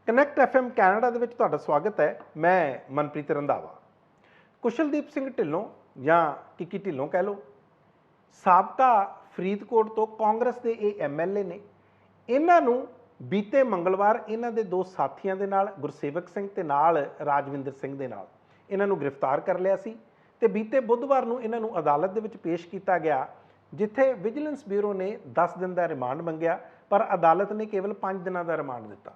Connect FM Canada ਦੇ ਵਿੱਚ ਤੁਹਾਡਾ ਸਵਾਗਤ ਹੈ। ਮੈਂ ਮਨਪ੍ਰੀਤ ਰੰਧਾਵਾ। ਕੁਸ਼ਲਦੀਪ ਸਿੰਘ ਢਿੱਲੋਂ ਜਾਂ ਕਿੱਕੀ ਢਿੱਲੋਂ ਕਹਿ ਲਓ, ਸਾਬਕਾ ਫਰੀਦਕੋਟ ਤੋਂ ਕਾਂਗਰਸ ਦੇ ਇਹ ਐਮਐਲਏ ਨੇ। ਇਹਨਾਂ ਨੂੰ ਬੀਤੇ ਮੰਗਲਵਾਰ ਇਹਨਾਂ ਦੇ ਦੋ ਸਾਥੀਆਂ ਦੇ ਨਾਲ, ਗੁਰਸੇਵਕ ਸਿੰਘ ਤੇ ਨਾਲ ਰਾਜਵਿੰਦਰ ਸਿੰਘ ਦੇ ਨਾਲ, ਇਹਨਾਂ ਨੂੰ ਗ੍ਰਿਫਤਾਰ ਕਰ ਲਿਆ ਸੀ ਤੇ ਬੀਤੇ ਬੁੱਧਵਾਰ ਨੂੰ ਇਹਨਾਂ ਨੂੰ ਅਦਾਲਤ ਦੇ ਵਿੱਚ ਪੇਸ਼ ਕੀਤਾ ਗਿਆ, ਜਿੱਥੇ ਵਿਜੀਲੈਂਸ ਬਿਊਰੋ ਨੇ 10 ਦਿਨ ਦਾ ਰਿਮਾਂਡ ਮੰਗਿਆ, ਪਰ ਅਦਾਲਤ ਨੇ ਕੇਵਲ 5 ਦਿਨਾਂ ਦਾ ਰਿਮਾਂਡ ਦਿੱਤਾ।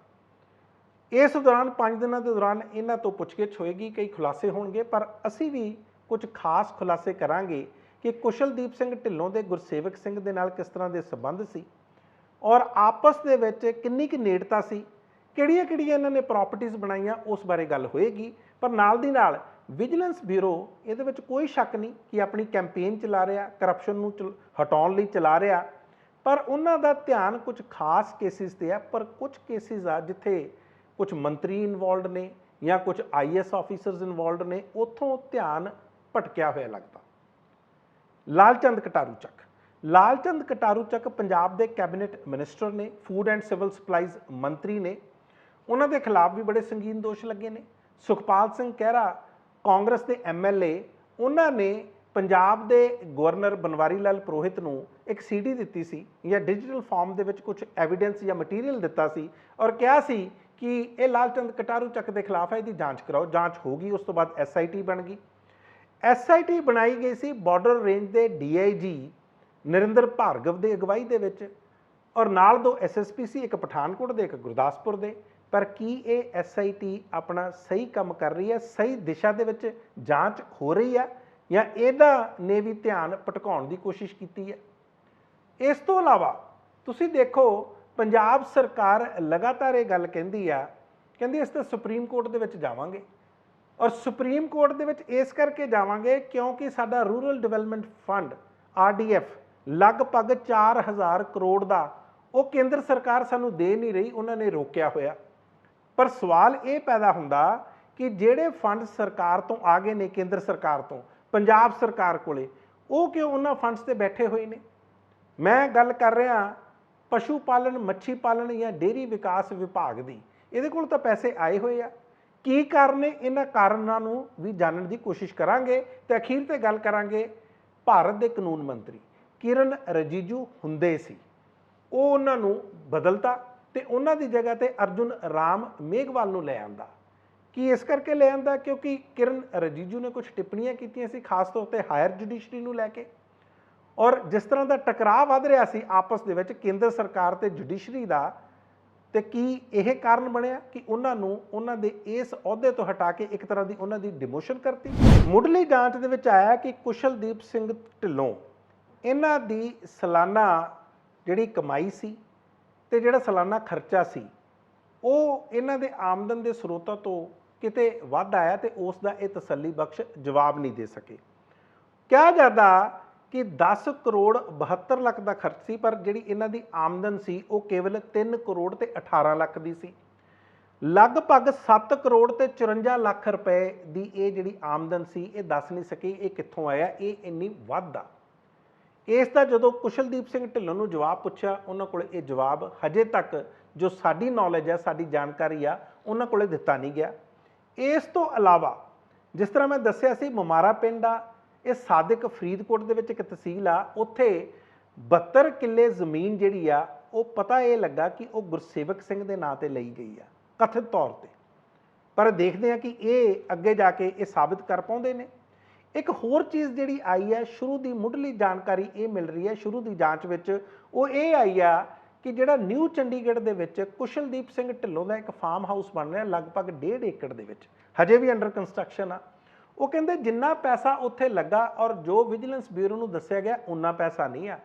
ਇਸ ਦੌਰਾਨ 5 ਦਿਨਾਂ ਦੇ ਦੌਰਾਨ ਇਹਨਾਂ ਤੋਂ ਪੁੱਛਗਿੱਛ ਹੋਏਗੀ, ਕਈ ਖੁਲਾਸੇ ਹੋਣਗੇ, ਪਰ ਅਸੀਂ ਵੀ ਕੁਝ ਖਾਸ ਖੁਲਾਸੇ ਕਰਾਂਗੇ ਕਿ ਕੁਸ਼ਲਦੀਪ ਸਿੰਘ ਢਿੱਲੋਂ ਦੇ ਗੁਰਸੇਵਕ ਸਿੰਘ ਦੇ ਨਾਲ ਕਿਸ ਤਰ੍ਹਾਂ ਦੇ ਸੰਬੰਧ ਸੀ ਔਰ ਆਪਸ ਦੇ ਵਿੱਚ ਕਿੰਨੀ ਕੁ ਨੇੜਤਾ ਸੀ, ਕਿਹੜੀਆਂ-ਕਿਹੜੀਆਂ ਇਹਨਾਂ ਨੇ ਪ੍ਰਾਪਰਟੀਆਂ ਬਣਾਈਆਂ, ਉਸ ਬਾਰੇ ਗੱਲ ਹੋਏਗੀ। ਪਰ ਨਾਲ ਦੀ ਨਾਲ ਵਿਜੀਲੈਂਸ ਬਿਊਰੋ ਇਹਦੇ ਵਿੱਚ ਕੋਈ ਸ਼ੱਕ ਨਹੀਂ ਕਿ ਆਪਣੀ ਕੈਂਪੇਨ ਚਲਾ ਰਿਹਾ, ਕਰਪਸ਼ਨ ਨੂੰ ਹਟਾਉਣ ਲਈ ਚਲਾ ਰਿਹਾ, ਪਰ ਉਹਨਾਂ ਦਾ ਧਿਆਨ ਕੁਝ ਖਾਸ ਕੇਸਿਸ ਤੇ ਆ। ਪਰ ਕੁਝ ਕੇਸਿਸ ਆ ਜਿੱਥੇ ਕੁਝ ਮੰਤਰੀ ਇਨਵੋਲਡ ਨੇ ਜਾਂ ਕੁਝ ਆਈਐਸ ਆਫੀਸਰਸ ਇਨਵੋਲਡ ਨੇ, ਉੱਥੋਂ ਧਿਆਨ ਭਟਕਿਆ ਹੋਇਆ ਲੱਗਦਾ। ਲਾਲਚੰਦ ਕਟਾਰੂ ਚੱਕ ਪੰਜਾਬ ਦੇ ਕੈਬਨਿਟ ਮਿਨਿਸਟਰ ਨੇ, ਫੂਡ ਐਂਡ ਸਿਵਲ ਸਪਲਾਈਜ਼ ਮੰਤਰੀ ਨੇ। ਉਹਨਾਂ ਦੇ ਖਿਲਾਫ ਵੀ ਬੜੇ ਸੰਗੀਨ ਦੋਸ਼ ਲੱਗੇ ਨੇ। ਸੁਖਪਾਲ ਸਿੰਘ ਖਹਿਰਾ ਕਾਂਗਰਸ ਦੇ ਐਮਐਲਏ, ਉਹਨਾਂ ਨੇ ਪੰਜਾਬ ਦੇ ਗਵਰਨਰ ਬਨਵਾਰੀ ਲਾਲ ਪੁਰੋਹਿਤ ਨੂੰ ਇੱਕ ਸੀਡੀ ਦਿੱਤੀ ਸੀ ਜਾਂ ਡਿਜੀਟਲ ਫਾਰਮ ਦੇ ਵਿੱਚ ਕੁਝ ਐਵੀਡੈਂਸ ਜਾਂ ਮਟੀਰੀਅਲ ਦਿੱਤਾ ਸੀ ਔਰ ਕਿਹਾ ਸੀ ਕਿ ਇਹ ਲਾਲਚੰਦ ਕਟਾਰੂ ਚੱਕ ਦੇ ਖਿਲਾਫ ਹੈ, ਇਹਦੀ ਜਾਂਚ ਕਰਾਓ। ਜਾਂਚ ਹੋ ਗਈ, ਉਸ ਤੋਂ ਬਾਅਦ ਐਸਆਈਟੀ ਬਣ ਗਈ। ਐਸਆਈਟੀ ਬਣਾਈ ਗਈ ਸੀ ਬਾਰਡਰ ਰੇਂਜ ਦੇ ਡੀਆਈਜੀ ਨਰਿੰਦਰ ਭਾਰਗਵ ਦੇ ਅਗਵਾਈ ਦੇ ਵਿੱਚ, ਔਰ ਨਾਲ ਦੋ ਐਸਐਸਪੀ ਸੀ, ਇੱਕ ਪਠਾਨਕੋਟ ਦੇ, ਇੱਕ ਗੁਰਦਾਸਪੁਰ ਦੇ। ਪਰ ਕੀ ਇਹ ਐਸਆਈਟੀ ਆਪਣਾ ਸਹੀ ਕੰਮ ਕਰ ਰਹੀ ਹੈ, ਸਹੀ ਦਿਸ਼ਾ ਦੇ ਵਿੱਚ ਜਾਂਚ ਹੋ ਰਹੀ ਹੈ, ਜਾਂ ਇਹਦਾ ਨੇ ਵੀ ਧਿਆਨ ਭਟਕਾਉਣ ਦੀ ਕੋਸ਼ਿਸ਼ ਕੀਤੀ ਹੈ? ਇਸ ਤੋਂ ਇਲਾਵਾ ਤੁਸੀਂ ਦੇਖੋ, ਪੰਜਾਬ ਸਰਕਾਰ ਲਗਾਤਾਰ ਇਹ ਗੱਲ ਕਹਿੰਦੀ ਅਸੀਂ ਤਾਂ ਸੁਪਰੀਮ ਕੋਰਟ ਦੇ ਵਿੱਚ ਜਾਵਾਂਗੇ, ਔਰ ਸੁਪਰੀਮ ਕੋਰਟ ਦੇ ਵਿੱਚ ਇਸ ਕਰਕੇ ਜਾਵਾਂਗੇ ਕਿਉਂਕਿ ਸਾਡਾ ਰੂਰਲ ਡਿਵੈਲਪਮੈਂਟ ਫੰਡ ਆਰਡੀਐਫ ਲਗਭਗ 4000 ਕਰੋੜ ਦਾ ਉਹ ਕੇਂਦਰ ਸਰਕਾਰ ਸਾਨੂੰ ਦੇ ਨਹੀਂ ਰਹੀ, ਉਹਨਾਂ ਨੇ ਰੋਕਿਆ ਹੋਇਆ। ਪਰ ਸਵਾਲ ਇਹ ਪੈਦਾ ਹੁੰਦਾ ਕਿ ਜਿਹੜੇ ਫੰਡ ਸਰਕਾਰ ਤੋਂ ਆ ਗਏ ਨੇ, ਕੇਂਦਰ ਸਰਕਾਰ ਤੋਂ ਪੰਜਾਬ ਸਰਕਾਰ ਕੋਲੇ, ਉਹ ਕਿਉਂ ਉਹਨਾਂ ਫੰਡਸ ਤੇ ਬੈਠੇ ਹੋਏ ਨੇ? ਮੈਂ ਗੱਲ ਕਰ ਰਿਹਾ ਪਸ਼ੂ ਪਾਲਣ, ਮੱਛੀ ਪਾਲਣ ਜਾਂ ਡੇਅਰੀ ਵਿਕਾਸ ਵਿਭਾਗ ਦੀ। ਇਹਦੇ ਕੋਲ ਤਾਂ ਪੈਸੇ ਆਏ ਹੋਏ ਆ। ਕੀ ਕਾਰਨ ਨੇ? ਇਹਨਾਂ ਕਾਰਨਾਂ ਨੂੰ ਵੀ ਜਾਣਨ ਦੀ ਕੋਸ਼ਿਸ਼ ਕਰਾਂਗੇ ਤੇ ਅਖੀਰ ਤੇ ਗੱਲ ਕਰਾਂਗੇ। ਭਾਰਤ ਦੇ ਕਾਨੂੰਨ ਮੰਤਰੀ ਕਿਰਨ ਰਿਜੀਜੂ ਹੁੰਦੇ ਸੀ, ਉਹ ਉਹਨਾਂ ਨੂੰ ਬਦਲਤਾ ਤੇ ਉਹਨਾਂ ਦੀ ਜਗ੍ਹਾ ਤੇ ਅਰਜੁਨ ਰਾਮ ਮੇਘਵਾਲ ਨੂੰ ਲੈ ਆਂਦਾ। ਕੀ ਇਸ ਕਰਕੇ ਲੈ ਆਂਦਾ ਕਿਉਂਕਿ ਕਿਰਨ ਰਿਜੀਜੂ ਨੇ ਕੁਝ ਟਿੱਪਣੀਆਂ ਕੀਤੀਆਂ ਸੀ, ਖਾਸ ਤੌਰ ਤੇ ਹਾਇਰ ਜੁਡੀਸ਼ਰੀ ਨੂੰ ਲੈ ਕੇ, ਔਰ ਜਿਸ ਤਰ੍ਹਾਂ ਦਾ ਟਕਰਾਅ ਵੱਧ ਰਿਹਾ ਸੀ ਆਪਸ ਦੇ ਵਿੱਚ ਕੇਂਦਰ ਸਰਕਾਰ ਤੇ ਜੁਡੀਸ਼ਰੀ ਦਾ, ਤੇ ਕੀ ਇਹ ਕਾਰਨ ਬਣਿਆ ਕਿ ਉਹਨਾਂ ਨੂੰ ਉਹਨਾਂ ਦੇ ਇਸ ਅਹੁਦੇ ਤੋਂ ਹਟਾ ਕੇ ਇੱਕ ਤਰ੍ਹਾਂ ਦੀ ਉਹਨਾਂ ਦੀ ਡਿਮੋਸ਼ਨ ਕਰਤੀ? ਮੁੱਢਲੀ ਜਾਂਚ ਦੇ ਵਿੱਚ ਆਇਆ ਕਿ ਕੁਸ਼ਲਦੀਪ ਸਿੰਘ ਢਿੱਲੋਂ, ਇਹਨਾਂ ਦੀ ਸਾਲਾਨਾ ਜਿਹੜੀ ਕਮਾਈ ਸੀ ਤੇ ਜਿਹੜਾ ਸਾਲਾਨਾ ਖਰਚਾ ਸੀ, ਉਹ ਇਹਨਾਂ ਦੇ ਆਮਦਨ ਦੇ ਸਰੋਤਾਂ ਤੋਂ ਕਿਤੇ ਵੱਧ ਆਇਆ ਤੇ ਉਸ ਦਾ ਇਹ ਤਸੱਲੀ ਬਖਸ਼ ਜਵਾਬ ਨਹੀਂ ਦੇ ਸਕੇ। ਕਿਹਾ ਜਾਂਦਾ ਕਿ 10 ਕਰੋੜ 72 ਲੱਖ ਦਾ ਖਰਚ ਸੀ, ਪਰ ਜਿਹੜੀ ਇਹਨਾਂ ਦੀ ਆਮਦਨ ਸੀ ਉਹ ਕੇਵਲ 3 ਕਰੋੜ ਤੇ 18 ਲੱਖ ਦੀ ਸੀ। ਲਗਭਗ 7 ਕਰੋੜ ਤੇ 54 ਲੱਖ ਰੁਪਏ ਦੀ ਇਹ ਜਿਹੜੀ ਆਮਦਨ ਸੀ, ਇਹ ਦੱਸ ਨਹੀਂ ਸਕੀ ਇਹ ਕਿੱਥੋਂ ਆਇਆ, ਇਹ ਇੰਨੀ ਵੱਧ ਆ। ਇਸ ਦਾ ਜਦੋਂ ਕੁਸ਼ਲਦੀਪ ਸਿੰਘ ਢਿੱਲੋਂ ਨੂੰ ਜਵਾਬ ਪੁੱਛਿਆ, ਉਹਨਾਂ ਕੋਲ ਇਹ ਜਵਾਬ ਹਜੇ ਤੱਕ ਜੋ ਸਾਡੀ ਨੌਲੇਜ ਹੈ, ਸਾਡੀ ਜਾਣਕਾਰੀ ਆ, ਉਹਨਾਂ ਕੋਲੇ ਦਿੱਤਾ ਨਹੀਂ ਗਿਆ। ਇਸ ਤੋਂ ਇਲਾਵਾ ਜਿਸ ਤਰ੍ਹਾਂ ਮੈਂ ਦੱਸਿਆ ਸੀ, ਮਮਾਰਾ ਪਿੰਡ ਆ, ਇਹ ਸਾਦਿਕ ਫਰੀਦਕੋਟ ਦੇ ਵਿੱਚ ਇੱਕ ਤਹਿਸੀਲ ਆ, ਉੱਥੇ 72 ਕਿੱਲੇ ਜ਼ਮੀਨ ਜਿਹੜੀ ਆ, ਉਹ ਪਤਾ ਇਹ ਲੱਗਾ ਕਿ ਉਹ ਗੁਰਸੇਵਕ ਸਿੰਘ ਦੇ ਨਾਂ ਤੇ ਲਈ ਗਈ ਆ ਕਥਿਤ ਤੌਰ ਤੇ। ਪਰ ਦੇਖਦੇ ਆ ਕਿ ਇਹ ਅੱਗੇ ਜਾ ਕੇ ਇਹ ਸਾਬਿਤ ਕਰ ਪਾਉਂਦੇ ਨੇ। ਇੱਕ ਹੋਰ ਚੀਜ਼ ਜਿਹੜੀ ਆਈ ਹੈ, ਸ਼ੁਰੂ ਦੀ ਮੁੱਢਲੀ ਜਾਣਕਾਰੀ ਇਹ ਮਿਲ ਰਹੀ ਹੈ, ਸ਼ੁਰੂ ਦੀ ਜਾਂਚ ਵਿੱਚ ਉਹ ਇਹ ਆਈ ਆ ਕਿ ਜਿਹੜਾ ਨਿਊ ਚੰਡੀਗੜ੍ਹ ਦੇ ਵਿੱਚ ਕੁਸ਼ਲਦੀਪ ਸਿੰਘ ਢਿੱਲੋਂ ਦਾ ਇੱਕ ਫਾਰਮ ਹਾਊਸ ਬਣ ਰਿਹਾ ਲਗਭਗ 1.5 ਏਕੜ ਦੇ ਵਿੱਚ, ਹਜੇ ਵੀ ਅੰਡਰ ਕੰਸਟਰਕਸ਼ਨ ਆ। ਉਹ ਕਹਿੰਦੇ ਜਿੰਨਾ ਪੈਸਾ ਉੱਥੇ ਲੱਗਾ ਔਰ ਜੋ ਵਿਜੀਲੈਂਸ ਬਿਊਰੋ ਨੂੰ ਦੱਸਿਆ ਗਿਆ ਉਨਾ ਪੈਸਾ ਨਹੀਂ ਆ,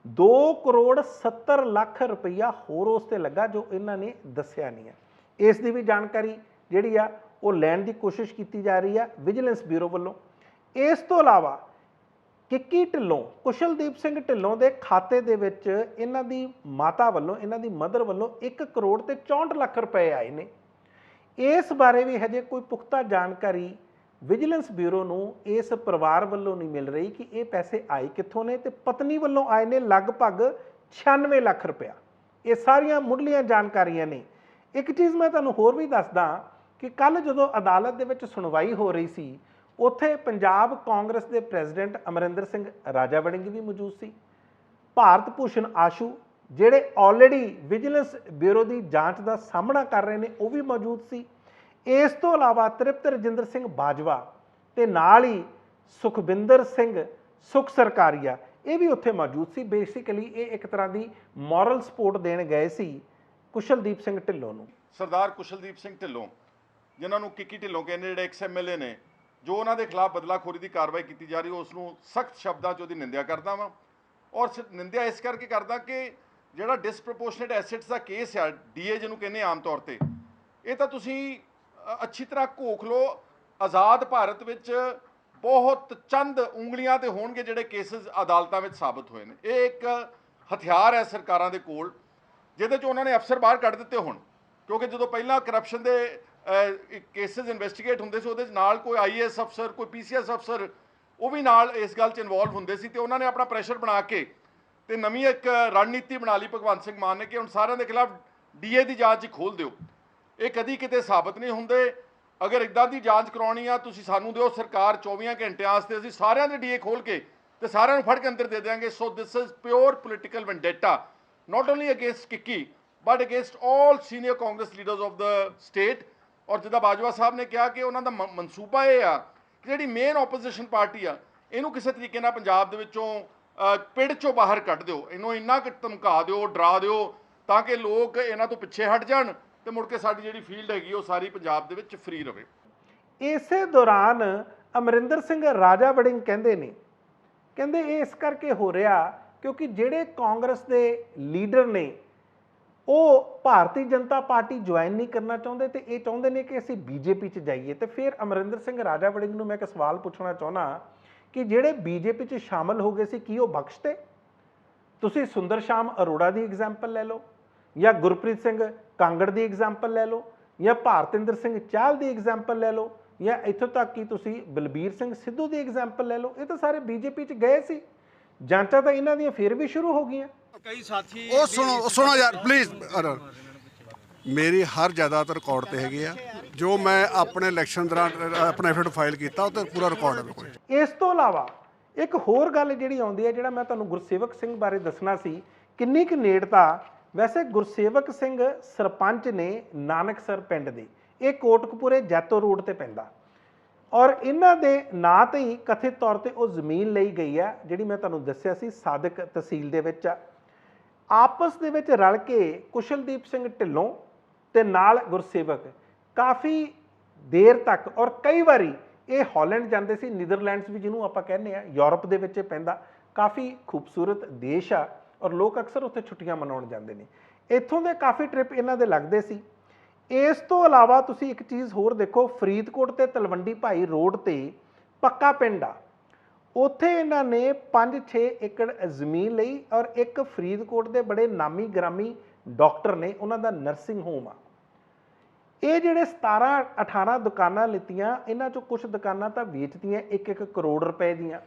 2 ਕਰੋੜ 70 ਲੱਖ ਰੁਪਈਆ ਹੋਰ ਉਸ ਤੇ ਲੱਗਾ ਜੋ ਇਹਨਾਂ ਨੇ ਦੱਸਿਆ ਨਹੀਂ ਹੈ। ਇਸ ਦੀ ਵੀ ਜਾਣਕਾਰੀ ਜਿਹੜੀ ਆ ਉਹ ਲੈਣ ਦੀ ਕੋਸ਼ਿਸ਼ ਕੀਤੀ ਜਾ ਰਹੀ ਆ ਵਿਜੀਲੈਂਸ ਬਿਊਰੋ ਵੱਲੋਂ। ਇਸ ਤੋਂ ਇਲਾਵਾ ਕਿੱਕੀ ਢਿੱਲੋਂ, ਕੁਸ਼ਲਦੀਪ ਸਿੰਘ ਢਿੱਲੋਂ ਦੇ ਖਾਤੇ ਦੇ ਵਿੱਚ ਇਹਨਾਂ ਦੀ ਮਾਤਾ ਵੱਲੋਂ, ਇਹਨਾਂ ਦੀ ਮਦਰ ਵੱਲੋਂ 1 ਕਰੋੜ ਤੇ 64 ਲੱਖ ਰੁਪਏ ਆਏ ਨੇ। ਇਸ ਬਾਰੇ ਵੀ ਹਜੇ ਕੋਈ ਪੁਖਤਾ ਜਾਣਕਾਰੀ ਵਿਜੀਲੈਂਸ ਬਿਊਰੋ ਨੂੰ ਇਸ ਪਰਿਵਾਰ ਵੱਲੋਂ ਨਹੀਂ ਮਿਲ ਰਹੀ ਕਿ ਇਹ ਪੈਸੇ ਆਏ ਕਿੱਥੋਂ ਨੇ, ਤੇ ਪਤਨੀ ਵੱਲੋਂ ਆਏ ਨੇ ਲਗਭਗ 96 ਲੱਖ ਰੁਪਇਆ। ਇਹ ਸਾਰੀਆਂ ਮੁੱਢਲੀਆਂ ਜਾਣਕਾਰੀਆਂ ਨੇ। ਇੱਕ ਚੀਜ਼ ਮੈਂ ਤੁਹਾਨੂੰ ਹੋਰ ਵੀ ਦੱਸਦਾ ਕਿ ਕੱਲ ਜਦੋਂ ਅਦਾਲਤ ਦੇ ਵਿੱਚ ਸੁਣਵਾਈ ਹੋ ਰਹੀ ਸੀ, ਉੱਥੇ ਪੰਜਾਬ ਕਾਂਗਰਸ ਦੇ ਪ੍ਰੈਜ਼ੀਡੈਂਟ ਅਮਰਿੰਦਰ ਸਿੰਘ ਰਾਜਾ ਵੜਿੰਗ ਵੀ ਮੌਜੂਦ ਸੀ। ਭਾਰਤ ਭੂਸ਼ਣ ਆਸ਼ੂ ਜਿਹੜੇ ਆਲਰੇਡੀ ਵਿਜੀਲੈਂਸ ਬਿਊਰੋ ਦੀ ਜਾਂਚ ਦਾ ਸਾਹਮਣਾ ਕਰ ਰਹੇ ਨੇ, ਉਹ ਵੀ ਮੌਜੂਦ ਸੀ। ਇਸ ਤੋਂ ਇਲਾਵਾ ਤ੍ਰਿਪਤ ਰਜਿੰਦਰ ਸਿੰਘ ਬਾਜਵਾ ਤੇ ਨਾਲ ਹੀ ਸੁਖਬਿੰਦਰ ਸਿੰਘ ਸੁਖ ਸਰਕਾਰੀਆ ਇਹ ਵੀ ਉੱਥੇ ਮੌਜੂਦ ਸੀ। ਬੇਸਿਕਲੀ ਇਹ ਇੱਕ ਤਰ੍ਹਾਂ ਦੀ ਮੋਰਲ ਸਪੋਰਟ ਦੇਣ ਗਏ ਸੀ ਕੁਸ਼ਲਦੀਪ ਸਿੰਘ ਢਿੱਲੋਂ ਨੂੰ। ਸਰਦਾਰ ਕੁਸ਼ਲਦੀਪ ਸਿੰਘ ਢਿੱਲੋਂ, ਜਿਨ੍ਹਾਂ ਨੂੰ ਕਿੱਕੀ ਢਿੱਲੋਂ ਕਹਿੰਦੇ, ਜਿਹੜੇ ਐਕਸ ਐਮਐਲਏ ਨੇ, ਜੋ ਉਹਨਾਂ ਦੇ ਖਿਲਾਫ ਬਦਲਾਖੋਰੀ ਦੀ ਕਾਰਵਾਈ ਕੀਤੀ ਜਾ ਰਹੀ, ਉਸ ਨੂੰ ਸਖਤ ਸ਼ਬਦਾਂ 'ਚ ਉਹਦੀ ਨਿੰਦਿਆ ਕਰਦਾ ਵਾਂ। ਔਰ ਨਿੰਦਿਆ ਇਸ ਕਰਕੇ ਕਰਦਾ ਕਿ ਜਿਹੜਾ ਡਿਸਪ੍ਰੋਪੋਰਸ਼ਨੇਟ ਐਸੈਟਸ ਦਾ ਕੇਸ ਆ, ਡੀਏ ਜਿਹਨੂੰ ਕਹਿੰਦੇ ਆਮ ਤੌਰ ਤੇ, ਇਹ ਤਾਂ ਤੁਸੀਂ ਅੱਛੀ ਤਰ੍ਹਾਂ ਘੋਖ ਲਓ। ਆਜ਼ਾਦ ਭਾਰਤ ਵਿੱਚ ਬਹੁਤ ਚੰਦ ਉਂਗਲੀਆਂ ਤੇ ਹੋਣਗੇ ਜਿਹੜੇ ਕੇਸਿਸ ਅਦਾਲਤਾਂ ਵਿੱਚ ਸਾਬਤ ਹੋਏ ਨੇ। ਇਹ ਇੱਕ ਹਥਿਆਰ ਹੈ ਸਰਕਾਰਾਂ ਦੇ ਕੋਲ, ਜਿਹਦੇ 'ਚ ਉਹਨਾਂ ਨੇ ਅਫਸਰ ਬਾਹਰ ਕੱਢ ਦਿੱਤੇ ਹੁਣ। ਕਿਉਂਕਿ ਜਦੋਂ ਪਹਿਲਾਂ ਕਰਪਸ਼ਨ ਦੇ ਕੇਸਿਸ ਇਨਵੈਸਟੀਗੇਟ ਹੁੰਦੇ ਸੀ, ਉਹਦੇ 'ਚ ਨਾਲ ਕੋਈ ਆਈਏਐਸ ਅਫਸਰ, ਕੋਈ ਪੀਸੀਐਸ ਅਫਸਰ, ਉਹ ਵੀ ਨਾਲ ਇਸ ਗੱਲ 'ਚ ਇਨਵੋਲਵ ਹੁੰਦੇ ਸੀ। ਤੇ ਉਹਨਾਂ ਨੇ ਆਪਣਾ ਪ੍ਰੈਸ਼ਰ ਬਣਾ ਕੇ ਤੇ ਨਵੀਂ ਇੱਕ ਰਣਨੀਤੀ ਬਣਾ ਲਈ ਭਗਵੰਤ ਸਿੰਘ ਮਾਨ ਨੇ ਕਿ ਹੁਣ ਸਾਰਿਆਂ ਦੇ ਖਿਲਾਫ ਡੀਏ ਦੀ ਜਾਂਚ ਹੀ ਖੋਲ੍ਹ ਦਿਓ। ਇਹ ਕਦੀ ਕਿਤੇ ਸਾਬਤ ਨਹੀਂ ਹੁੰਦੇ। ਅਗਰ ਇੱਦਾਂ ਦੀ ਜਾਂਚ ਕਰਾਉਣੀ ਆ, ਤੁਸੀਂ ਸਾਨੂੰ ਦਿਓ ਸਰਕਾਰ 24 ਘੰਟਿਆਂ ਵਾਸਤੇ, ਅਸੀਂ ਸਾਰਿਆਂ ਦੇ ਡੀਏ ਖੋਲ੍ਹ ਕੇ ਤੇ ਸਾਰਿਆਂ ਨੂੰ ਫੜ ਕੇ ਅੰਦਰ ਦੇ ਦੇਵਾਂਗੇ। So this is pure political vendetta, not only against Kikki but against all senior Congress leaders of the state. ਔਰ ਜਿੱਦਾਂ ਬਾਜਵਾ ਸਾਹਿਬ ਨੇ ਕਿਹਾ ਕਿ ਉਹਨਾਂ ਦਾ ਮਨਸੂਬਾ ਇਹ ਆ ਕਿ ਜਿਹੜੀ ਮੇਨ ਆਪੋਜੀਸ਼ਨ ਪਾਰਟੀ ਆ, ਇਹਨੂੰ ਕਿਸੇ ਤਰੀਕੇ ਨਾਲ ਪੰਜਾਬ ਦੇ ਵਿੱਚੋਂ ਪਿੰਡ 'ਚੋਂ ਬਾਹਰ ਕੱਢ ਦਿਓ, ਇਹਨੂੰ ਇੰਨਾ ਕੁ ਧਮਕਾ ਦਿਓ, ਡਰਾ ਦਿਓ, ਤਾਂ ਕਿ ਲੋਕ ਇਹਨਾਂ ਤੋਂ ਪਿੱਛੇ ਹਟ ਜਾਣ ਤੇ ਮੁੜ ਕੇ ਸਾਡੀ ਜਿਹੜੀ ਫੀਲਡ ਹੈਗੀ ਉਹ ਸਾਰੀ ਪੰਜਾਬ ਦੇ ਵਿੱਚ ਫ੍ਰੀ ਰਵੇ। ਇਸੇ ਦੌਰਾਨ ਅਮਰਿੰਦਰ ਸਿੰਘ ਰਾਜਾ ਵੜਿੰਗ ਕਹਿੰਦੇ ਇਹ ਇਸ ਕਰਕੇ ਹੋ ਰਿਹਾ ਕਿਉਂਕਿ ਜਿਹੜੇ ਕਾਂਗਰਸ ਦੇ ਲੀਡਰ ਨੇ ਉਹ ਭਾਰਤੀ ਜਨਤਾ ਪਾਰਟੀ ਜੁਆਇਨ ਨਹੀਂ ਕਰਨਾ ਚਾਹੁੰਦੇ ਤੇ ਇਹ ਚਾਹੁੰਦੇ ਨੇ ਕਿ ਅਸੀਂ ਬੀਜੇਪੀ 'ਚ ਜਾਈਏ। ਤੇ ਫਿਰ ਅਮਰਿੰਦਰ ਸਿੰਘ ਰਾਜਾ ਵੜਿੰਗ ਨੂੰ ਮੈਂ ਇੱਕ ਸਵਾਲ ਪੁੱਛਣਾ ਚਾਹੁੰਦਾ ਕਿ ਜਿਹੜੇ ਬੀਜੇਪੀ 'ਚ ਸ਼ਾਮਲ ਹੋ ਗਏ ਸੀ, ਕੀ ਉਹ ਬਖਸ਼ਤੇ? ਤੁਸੀਂ ਸੁੰਦਰ ਸ਼ਾਮ ਅਰੋੜਾ ਦੀ ਐਗਜ਼ਾਮਪਲ ਲੈ ਲਓ, ਜਾਂ ਗੁਰਪ੍ਰੀਤ ਸਿੰਘ ਕਾਂਗੜ ਦੀ ਐਗਜ਼ਾਮਪਲ ਲੈ ਲਓ, ਜਾਂ ਭਾਰਤਿੰਦਰ ਸਿੰਘ ਚਾਹਲ ਦੀ ਐਗਜ਼ਾਮਪਲ ਲੈ ਲਓ, ਜਾਂ ਇੱਥੋਂ ਤੱਕ ਕਿ ਤੁਸੀਂ ਬਲਬੀਰ ਸਿੰਘ ਸਿੱਧੂ ਦੀ ਐਗਜ਼ਾਮਪਲ ਲੈ ਲਓ। ਇਹ ਤਾਂ ਸਾਰੇ ਬੀਜੇਪੀ 'ਚ ਗਏ ਸੀ, ਜਾਂਚਾਂ ਤਾਂ ਇਹਨਾਂ ਦੀਆਂ ਫਿਰ ਵੀ ਸ਼ੁਰੂ ਹੋ ਗਈਆਂ। ਕਈ ਸਾਥੀ ਉਹ ਸੁਣੋ ਯਾਰ ਪਲੀਜ਼। ਮੇਰੀ ਹਰ ਜਾਇਦਾਦ ਰਿਕਾਰਡ ਤੇ ਹੈਗੀ ਆ, ਜੋ ਮੈਂ ਆਪਣੇ ਇਲੈਕਸ਼ਨ ਦੌਰਾਨ ਆਪਣਾ ਐਫੀਡੇਵਿਟ ਫਾਈਲ ਕੀਤਾ ਉਹ ਤੇ ਪੂਰਾ ਰਿਕਾਰਡ ਹੈ ਮੇਰੇ ਕੋਲ। ਇਸ ਤੋਂ ਇਲਾਵਾ ਇੱਕ ਹੋਰ ਗੱਲ ਜਿਹੜੀ ਆਉਂਦੀ ਹੈ, ਜਿਹੜਾ ਮੈਂ ਤੁਹਾਨੂੰ ਗੁਰਸੇਵਕ ਸਿੰਘ ਬਾਰੇ ਦੱਸਣਾ ਸੀ, ਕਿੰਨੀ ਕੁ ਨੇੜਤਾ। ਵੈਸੇ ਗੁਰਸੇਵਕ ਸਿੰਘ ਸਰਪੰਚ ਨੇ ਨਾਨਕਸਰ ਪਿੰਡ ਦੇ, ਇਹ ਕੋਟਕਪੂਰੇ ਜੈਤੋ ਰੋਡ ਤੇ ਪੈਂਦਾ, ਔਰ ਇਹਨਾਂ ਦੇ ਨਾਂ ਤੇ ਹੀ ਕਥਿਤ ਤੌਰ ਤੇ ਉਹ ਜ਼ਮੀਨ ਲਈ ਗਈ ਹੈ, ਜਿਹੜੀ ਮੈਂ ਤੁਹਾਨੂੰ ਦੱਸਿਆ ਸੀ ਸਾਦਿਕ ਤਹਿਸੀਲ ਦੇ ਵਿੱਚ ਆ। ਆਪਸ ਦੇ ਵਿੱਚ ਰਲ ਕੇ ਕੁਸ਼ਲਦੀਪ ਸਿੰਘ ਢਿੱਲੋਂ ਤੇ ਨਾਲ ਗੁਰਸੇਵਕ ਕਾਫੀ ਦੇਰ ਤੱਕ, ਔਰ ਕਈ ਵਾਰੀ ਇਹ ਹਾਲੈਂਡ ਜਾਂਦੇ ਸੀ, ਨੀਦਰਲੈਂਡਸ ਵੀ ਜਿਹਨੂੰ ਆਪਾਂ ਕਹਿੰਦੇ ਆ, ਯੂਰਪ ਦੇ ਵਿੱਚ ਪੈਂਦਾ, ਕਾਫੀ ਖੂਬਸੂਰਤ ਦੇਸ਼ ਆ ਔਰ ਲੋਕ ਅਕਸਰ ਉੱਥੇ ਛੁੱਟੀਆਂ ਮਨਾਉਣ ਜਾਂਦੇ ਨੇ। ਇੱਥੋਂ ਦੇ ਕਾਫੀ ਟ੍ਰਿਪ ਇਹਨਾਂ ਦੇ ਲੱਗਦੇ ਸੀ। ਇਸ ਤੋਂ ਇਲਾਵਾ ਤੁਸੀਂ ਇੱਕ ਚੀਜ਼ ਹੋਰ ਦੇਖੋ, ਫਰੀਦਕੋਟ ਤੇ ਤਲਵੰਡੀ ਭਾਈ ਰੋਡ ਤੇ ਪੱਕਾ ਪਿੰਡ ਆ, ਉੱਥੇ ਇਹਨਾਂ ਨੇ 5-6 ਏਕੜ ਜ਼ਮੀਨ ਲਈ, ਔਰ ਇੱਕ ਫਰੀਦਕੋਟ ਦੇ ਬੜੇ ਨਾਮੀ ਗ੍ਰਾਮੀ ਡਾਕਟਰ ਨੇ, ਉਹਨਾਂ ਦਾ ਨਰਸਿੰਗ ਹੋਮ ਆ। ਇਹ ਜਿਹੜੇ 17-18 ਦੁਕਾਨਾਂ ਲਿੱਤੀਆਂ, ਇਹਨਾਂ ਚੋਂ ਕੁਝ ਦੁਕਾਨਾਂ ਤਾਂ ਵੇਚਤੀਆਂ 1-1 ਕਰੋੜ ਰੁਪਏ ਦੀਆਂ,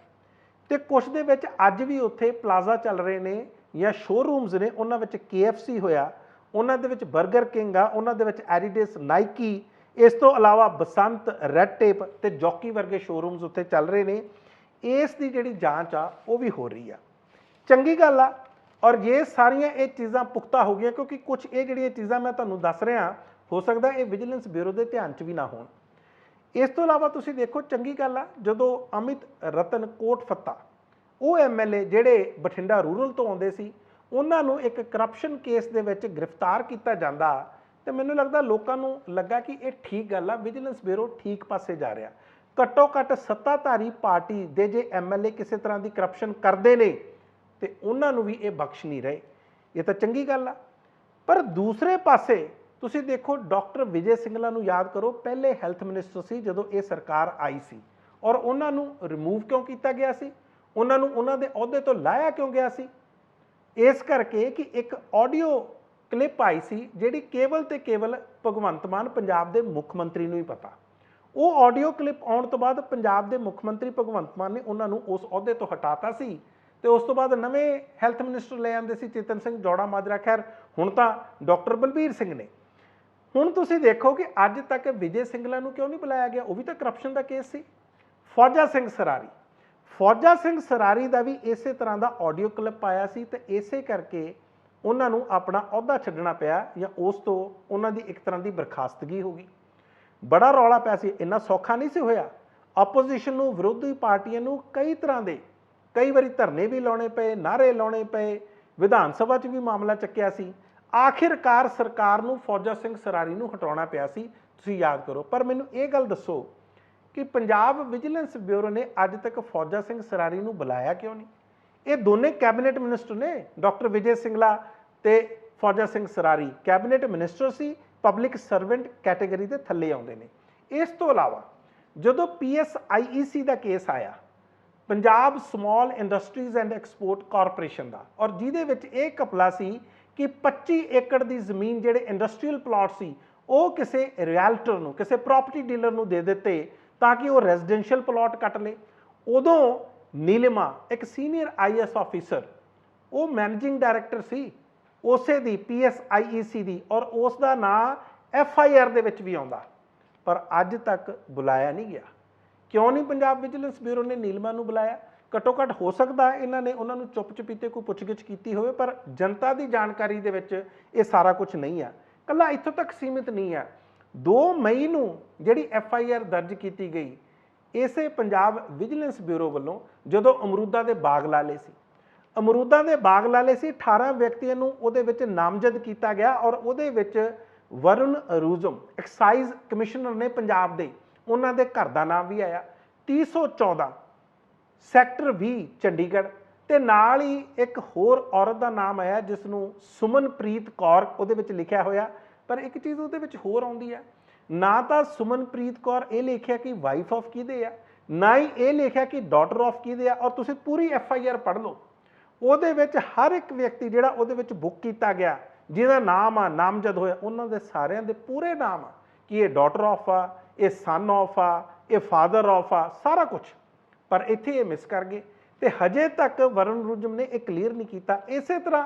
ਤੇ ਕੁਝ ਦੇ ਵਿੱਚ ਅੱਜ ਵੀ ਉੱਥੇ ਪਲਾਜ਼ਾ ਚੱਲ ਰਹੇ ਨੇ ਜਾਂ ਸ਼ੋਰੂਮਸ ਨੇ। ਉਹਨਾਂ ਵਿੱਚ KFC ਹੋਇਆ, ਉਹਨਾਂ ਦੇ ਵਿੱਚ 버ਗਰ ਕਿੰਗ ਆ, ਉਹਨਾਂ ਦੇ ਵਿੱਚ ਐਡੀਡਾਸ, ਨਾਈਕੀ, ਇਸ ਤੋਂ ਇਲਾਵਾ ਬਸੰਤ, ਰੈਡ ਟੇਪ ਤੇ ਜੌਕੀ ਵਰਗੇ ਸ਼ੋਰੂਮਸ ਉੱਥੇ ਚੱਲ ਰਹੇ ਨੇ। ਇਸ ਦੀ ਜਿਹੜੀ ਜਾਂਚ ਆ ਉਹ ਵੀ ਹੋ ਰਹੀ ਆ, ਚੰਗੀ ਗੱਲ ਆ। ਔਰ ਜੇ ਸਾਰੀਆਂ ਇਹ ਚੀਜ਼ਾਂ ਪੁਖਤਾ ਹੋ ਗਈਆਂ, ਕਿਉਂਕਿ ਕੁਝ ਇਹ ਜਿਹੜੀਆਂ ਚੀਜ਼ਾਂ ਮੈਂ ਤੁਹਾਨੂੰ ਦੱਸ ਰਿਹਾ, ਹੋ ਸਕਦਾ ਇਹ ਵਿਜੀਲੈਂਸ ਬਿਊਰੋ ਦੇ ਧਿਆਨ 'ਚ ਵੀ ਨਾ ਹੋਣ। ਇਸ ਤੋਂ ਇਲਾਵਾ ਤੁਸੀਂ ਦੇਖੋ, ਚੰਗੀ ਗੱਲ ਆ ਜਦੋਂ ਅਮਿਤ ਰਤਨ ਕੋਟਫੱਤਾ, ਉਹ MLA ਜਿਹੜੇ ਬਠਿੰਡਾ ਰੂਰਲ ਤੋਂ ਆਉਂਦੇ ਸੀ, ਉਹਨਾਂ ਨੂੰ ਇੱਕ ਕਰਪਸ਼ਨ ਕੇਸ ਦੇ ਵਿੱਚ ਗ੍ਰਿਫਤਾਰ ਕੀਤਾ ਜਾਂਦਾ, ਤੇ ਮੈਨੂੰ ਲੱਗਦਾ ਲੋਕਾਂ ਨੂੰ ਲੱਗਾ ਕਿ ਇਹ ਠੀਕ ਗੱਲ ਆ, ਵਿਜੀਲੈਂਸ ਬਿਊਰੋ ਠੀਕ ਪਾਸੇ ਜਾ ਰਿਹਾ। ਘੱਟੋ ਘੱਟ ਸੱਤਾਧਾਰੀ ਪਾਰਟੀ ਦੇ ਜੇ MLA ਕਿਸੇ ਤਰ੍ਹਾਂ ਦੀ ਕਰਪਸ਼ਨ ਕਰਦੇ ਨੇ ਤੇ ਉਹਨਾਂ ਨੂੰ ਵੀ ਇਹ ਬਖਸ਼ ਨਹੀਂ ਰਹੇ, ਇਹ ਤਾਂ ਚੰਗੀ ਗੱਲ ਆ। ਪਰ ਦੂਸਰੇ ਪਾਸੇ ਤੁਸੀਂ ਦੇਖੋ, ਡਾਕਟਰ ਵਿਜੇ ਸਿੰਗਲਾ ਨੂੰ ਯਾਦ ਕਰੋ, ਪਹਿਲੇ ਹੈਲਥ ਮਿਨਿਸਟਰ ਸੀ ਜਦੋਂ ਇਹ ਸਰਕਾਰ ਆਈ ਸੀ, ਔਰ ਉਹਨਾਂ ਨੂੰ ਰਿਮੂਵ ਕਿਉਂ ਕੀਤਾ ਗਿਆ ਸੀ? ਉਹਨਾਂ ਨੂੰ ਉਹਨਾਂ ਦੇ ਅਹੁਦੇ ਤੋਂ ਲਾਇਆ ਕਿਉਂ ਗਿਆ ਸੀ? ਇਸ ਕਰਕੇ ਕਿ ਇੱਕ ਆਡੀਓ ਕਲਿੱਪ ਆਈ ਸੀ ਜਿਹੜੀ ਕੇਵਲ ਤੇ ਕੇਵਲ ਭਗਵੰਤ ਮਾਨ ਪੰਜਾਬ ਦੇ ਮੁੱਖ ਮੰਤਰੀ ਨੂੰ ਹੀ ਪਤਾ। ਉਹ ਆਡੀਓ ਕਲਿੱਪ ਆਉਣ ਤੋਂ ਬਾਅਦ ਪੰਜਾਬ ਦੇ ਮੁੱਖ ਮੰਤਰੀ ਭਗਵੰਤ ਮਾਨ ਨੇ ਉਹਨਾਂ ਨੂੰ ਉਸ ਅਹੁਦੇ ਤੋਂ ਹਟਾਤਾ ਸੀ, ਤੇ ਉਸ ਤੋਂ ਬਾਅਦ ਨਵੇਂ ਹੈਲਥ ਮਿਨਿਸਟਰ ਲੈ ਆਂਦੇ ਸੀ, ਚੇਤਨ ਸਿੰਘ ਜੌੜਾ ਮਾਜਰਾ। ਖੈਰ ਹੁਣ ਤਾਂ ਡਾਕਟਰ ਬਲਬੀਰ ਸਿੰਘ ਨੇ। ਹੁਣ ਤੁਸੀਂ ਦੇਖੋ ਕਿ ਅੱਜ ਤੱਕ ਵਿਜੇ ਸਿੰਗਲਾ ਨੂੰ ਕਿਉਂ ਨਹੀਂ ਬੁਲਾਇਆ ਗਿਆ, ਉਹ ਵੀ ਤਾਂ ਕਰਪਸ਼ਨ ਦਾ ਕੇਸ ਸੀ। ਫੌਜਾ ਸਿੰਘ ਸਰਾਰੀ, ਫੌਜਾ ਸਿੰਘ ਸਰਾਰੀ ਦਾ ਵੀ ਇਸੇ ਤਰ੍ਹਾਂ ਦਾ ਆਡੀਓ ਕਲਿੱਪ ਆਇਆ ਸੀ ਤੇ ਇਸੇ ਕਰਕੇ ਉਹਨਾਂ ਨੂੰ ਆਪਣਾ ਅਹੁਦਾ ਛੱਡਣਾ ਪਿਆ ਜਾਂ ਉਸ ਤੋਂ ਉਹਨਾਂ ਦੀ ਇੱਕ ਤਰ੍ਹਾਂ ਦੀ ਬਰਖਾਸਤਗੀ ਹੋ ਗਈ। ਬੜਾ ਰੌਲਾ ਪਿਆ ਸੀ, ਇੰਨਾ ਸੌਖਾ ਨਹੀਂ ਸੀ ਹੋਇਆ। ਆਪੋਜੀਸ਼ਨ ਨੂੰ, ਵਿਰੋਧੀ ਪਾਰਟੀਆਂ ਨੂੰ ਕਈ ਤਰ੍ਹਾਂ ਦੇ ਕਈ ਵਾਰੀ ਧਰਨੇ ਵੀ ਲਾਉਣੇ ਪਏ, ਨਾਅਰੇ ਲਾਉਣੇ ਪਏ, ਵਿਧਾਨ ਸਭਾ 'ਚ ਵੀ ਮਾਮਲਾ ਚੱਕਿਆ ਸੀ। ਆਖਿਰਕਾਰ ਸਰਕਾਰ ਨੂੰ ਫੌਜਾ ਸਿੰਘ ਸਰਾਰੀ ਨੂੰ ਹਟਾਉਣਾ ਪਿਆ ਸੀ, ਤੁਸੀਂ ਯਾਦ ਕਰੋ। ਪਰ ਮੈਨੂੰ ਇਹ ਗੱਲ ਦੱਸੋ ਕਿ ਪੰਜਾਬ ਵਿਜੀਲੈਂਸ ਬਿਊਰੋ ਨੇ ਅੱਜ ਤੱਕ ਫੌਜਾ ਸਿੰਘ ਸਰਾਰੀ ਨੂੰ ਬੁਲਾਇਆ ਕਿਉਂ ਨਹੀਂ? ਇਹ ਦੋਨੇ ਕੈਬਨਿਟ ਮਿਨਿਸਟਰ ਨੇ, ਡਾਕਟਰ ਵਿਜੇ ਸਿੰਗਲਾ ਤੇ ਫੌਜਾ ਸਿੰਘ ਸਰਾਰੀ ਕੈਬਨਿਟ ਮਿਨਿਸਟਰ ਸੀ, ਪਬਲਿਕ ਸਰਵੈਂਟ ਕੈਟਾਗਰੀ ਦੇ ਥੱਲੇ ਆਉਂਦੇ ਨੇ। ਇਸ ਤੋਂ ਇਲਾਵਾ ਜਦੋਂ PSIEC ਦਾ ਕੇਸ ਆਇਆ, Punjab small industries and export corporation ਦਾ, ਔਰ ਜਿਹਦੇ ਵਿੱਚ ਇਹ ਘਪਲਾ ਸੀ ਕਿ 25 ਏਕੜ ਦੀ ਜ਼ਮੀਨ ਜਿਹੜੇ ਇੰਡਸਟਰੀਅਲ ਪਲਾਟ ਸੀ ਉਹ ਕਿਸੇ ਰਿਐਲਟਰ ਨੂੰ, ਕਿਸੇ ਪ੍ਰਾਪਰਟੀ ਡੀਲਰ ਨੂੰ ਦੇ ਦਿੱਤੇ ਤਾਂ ਕਿ ਉਹ ਰੈਜ਼ੀਡੈਂਸ਼ੀਅਲ ਪਲਾਟ ਕੱਟ ਲੇ। ਉਦੋਂ ਨੀਲਿਮਾ, ਇੱਕ ਸੀਨੀਅਰ IAS ਆਫੀਸਰ, ਉਹ ਮੈਨੇਜਿੰਗ ਡਾਇਰੈਕਟਰ ਸੀ ਉਸੇ ਦੀ PSIEC ਦੀ, ਔਰ ਉਸ ਦਾ ਨਾਂ FIR ਦੇ ਵਿੱਚ ਵੀ ਆਉਂਦਾ, ਪਰ ਅੱਜ ਤੱਕ ਬੁਲਾਇਆ ਨਹੀਂ ਗਿਆ। ਕਿਉਂ ਨਹੀਂ ਪੰਜਾਬ ਵਿਜੀਲੈਂਸ ਬਿਊਰੋ ਨੇ ਨੀਲਿਮਾ ਨੂੰ ਬੁਲਾਇਆ? ਘੱਟੋ ਘੱਟ ਹੋ ਸਕਦਾ ਇਹਨਾਂ ਨੇ ਉਹਨਾਂ ਨੂੰ ਚੁੱਪ ਚਪੀਤੇ ਕੋਈ ਪੁੱਛਗਿੱਛ ਕੀਤੀ ਹੋਵੇ, ਪਰ ਜਨਤਾ ਦੀ ਜਾਣਕਾਰੀ ਦੇ ਵਿੱਚ ਇਹ ਸਾਰਾ ਕੁਝ ਨਹੀਂ ਆ। ਕੱਲਾ ਇੱਥੋਂ ਤੱਕ ਸੀਮਿਤ ਨਹੀਂ ਆ। 2 ਮਈ ਨੂੰ ਜਿਹੜੀ FIR ਦਰਜ ਕੀਤੀ ਗਈ ਇਸੇ ਪੰਜਾਬ ਵਿਜੀਲੈਂਸ ਬਿਊਰੋ ਵੱਲੋਂ, ਜਦੋਂ ਅਮਰੂਦਾਂ ਦੇ ਬਾਗ ਲਾ ਲਏ ਸੀ, ਅਮਰੂਦਾਂ ਦੇ ਬਾਗ ਲਾ ਲਏ ਸੀ, 18 ਵਿਅਕਤੀਆਂ ਨੂੰ ਉਹਦੇ ਵਿੱਚ ਨਾਮਜ਼ਦ ਕੀਤਾ ਗਿਆ, ਔਰ ਉਹਦੇ ਵਿੱਚ ਵਰੁਣ ਅਰੂਜਮ ਐਕਸਾਈਜ਼ ਕਮਿਸ਼ਨਰ ਨੇ ਪੰਜਾਬ ਦੇ, ਉਹਨਾਂ ਦੇ ਘਰ ਦਾ ਨਾਮ ਵੀ ਆਇਆ। 314 ਸੈਕਟਰ 20 ਚੰਡੀਗੜ੍ਹ, ਤੇ ਨਾਲ ਹੀ ਇੱਕ ਹੋਰ ਔਰਤ ਦਾ ਨਾਮ ਆਇਆ ਜਿਸ ਨੂੰ ਸੁਮਨਪ੍ਰੀਤ ਕੌਰ ਉਹਦੇ ਵਿੱਚ ਲਿਖਿਆ ਹੋਇਆ। ਪਰ ਇੱਕ ਚੀਜ਼ ਉਹਦੇ ਵਿੱਚ ਹੋਰ ਆਉਂਦੀ ਹੈ, ਨਾ ਤਾਂ ਸੁਮਨਪ੍ਰੀਤ ਕੌਰ ਇਹ ਲਿਖਿਆ ਕਿ ਵਾਈਫ ਆਫ ਕਿਹਦੇ ਆ, ਨਾ ਹੀ ਇਹ ਲਿਖਿਆ ਕਿ ਡਾਟਰ ਆਫ ਕਿਹਦੇ ਆ। ਔਰ ਤੁਸੀਂ ਪੂਰੀ FIR ਪੜ੍ਹ ਲਓ, ਉਹਦੇ ਵਿੱਚ ਹਰ ਇੱਕ ਵਿਅਕਤੀ ਜਿਹੜਾ ਉਹਦੇ ਵਿੱਚ ਬੁੱਕ ਕੀਤਾ ਗਿਆ, ਜਿਹਦਾ ਨਾਮ ਆ, ਨਾਮਜ਼ਦ ਹੋਇਆ, ਉਹਨਾਂ ਦੇ ਸਾਰਿਆਂ ਦੇ ਪੂਰੇ ਨਾਮ ਆ ਕਿ ਇਹ ਡਾਟਰ ਆਫ ਆ, ਇਹ ਸਨ ਆਫ ਆ, ਇਹ ਫਾਦਰ ਆਫ ਆ, ਸਾਰਾ ਕੁਝ। ਪਰ ਇੱਥੇ ਇਹ ਮਿਸ ਕਰ ਗਏ ਤੇ ਹਜੇ ਤੱਕ ਵਰੁਣ ਰੁਜਮ ਨੇ ਇਹ ਕਲੀਅਰ ਨਹੀਂ ਕੀਤਾ। ਇਸੇ ਤਰ੍ਹਾਂ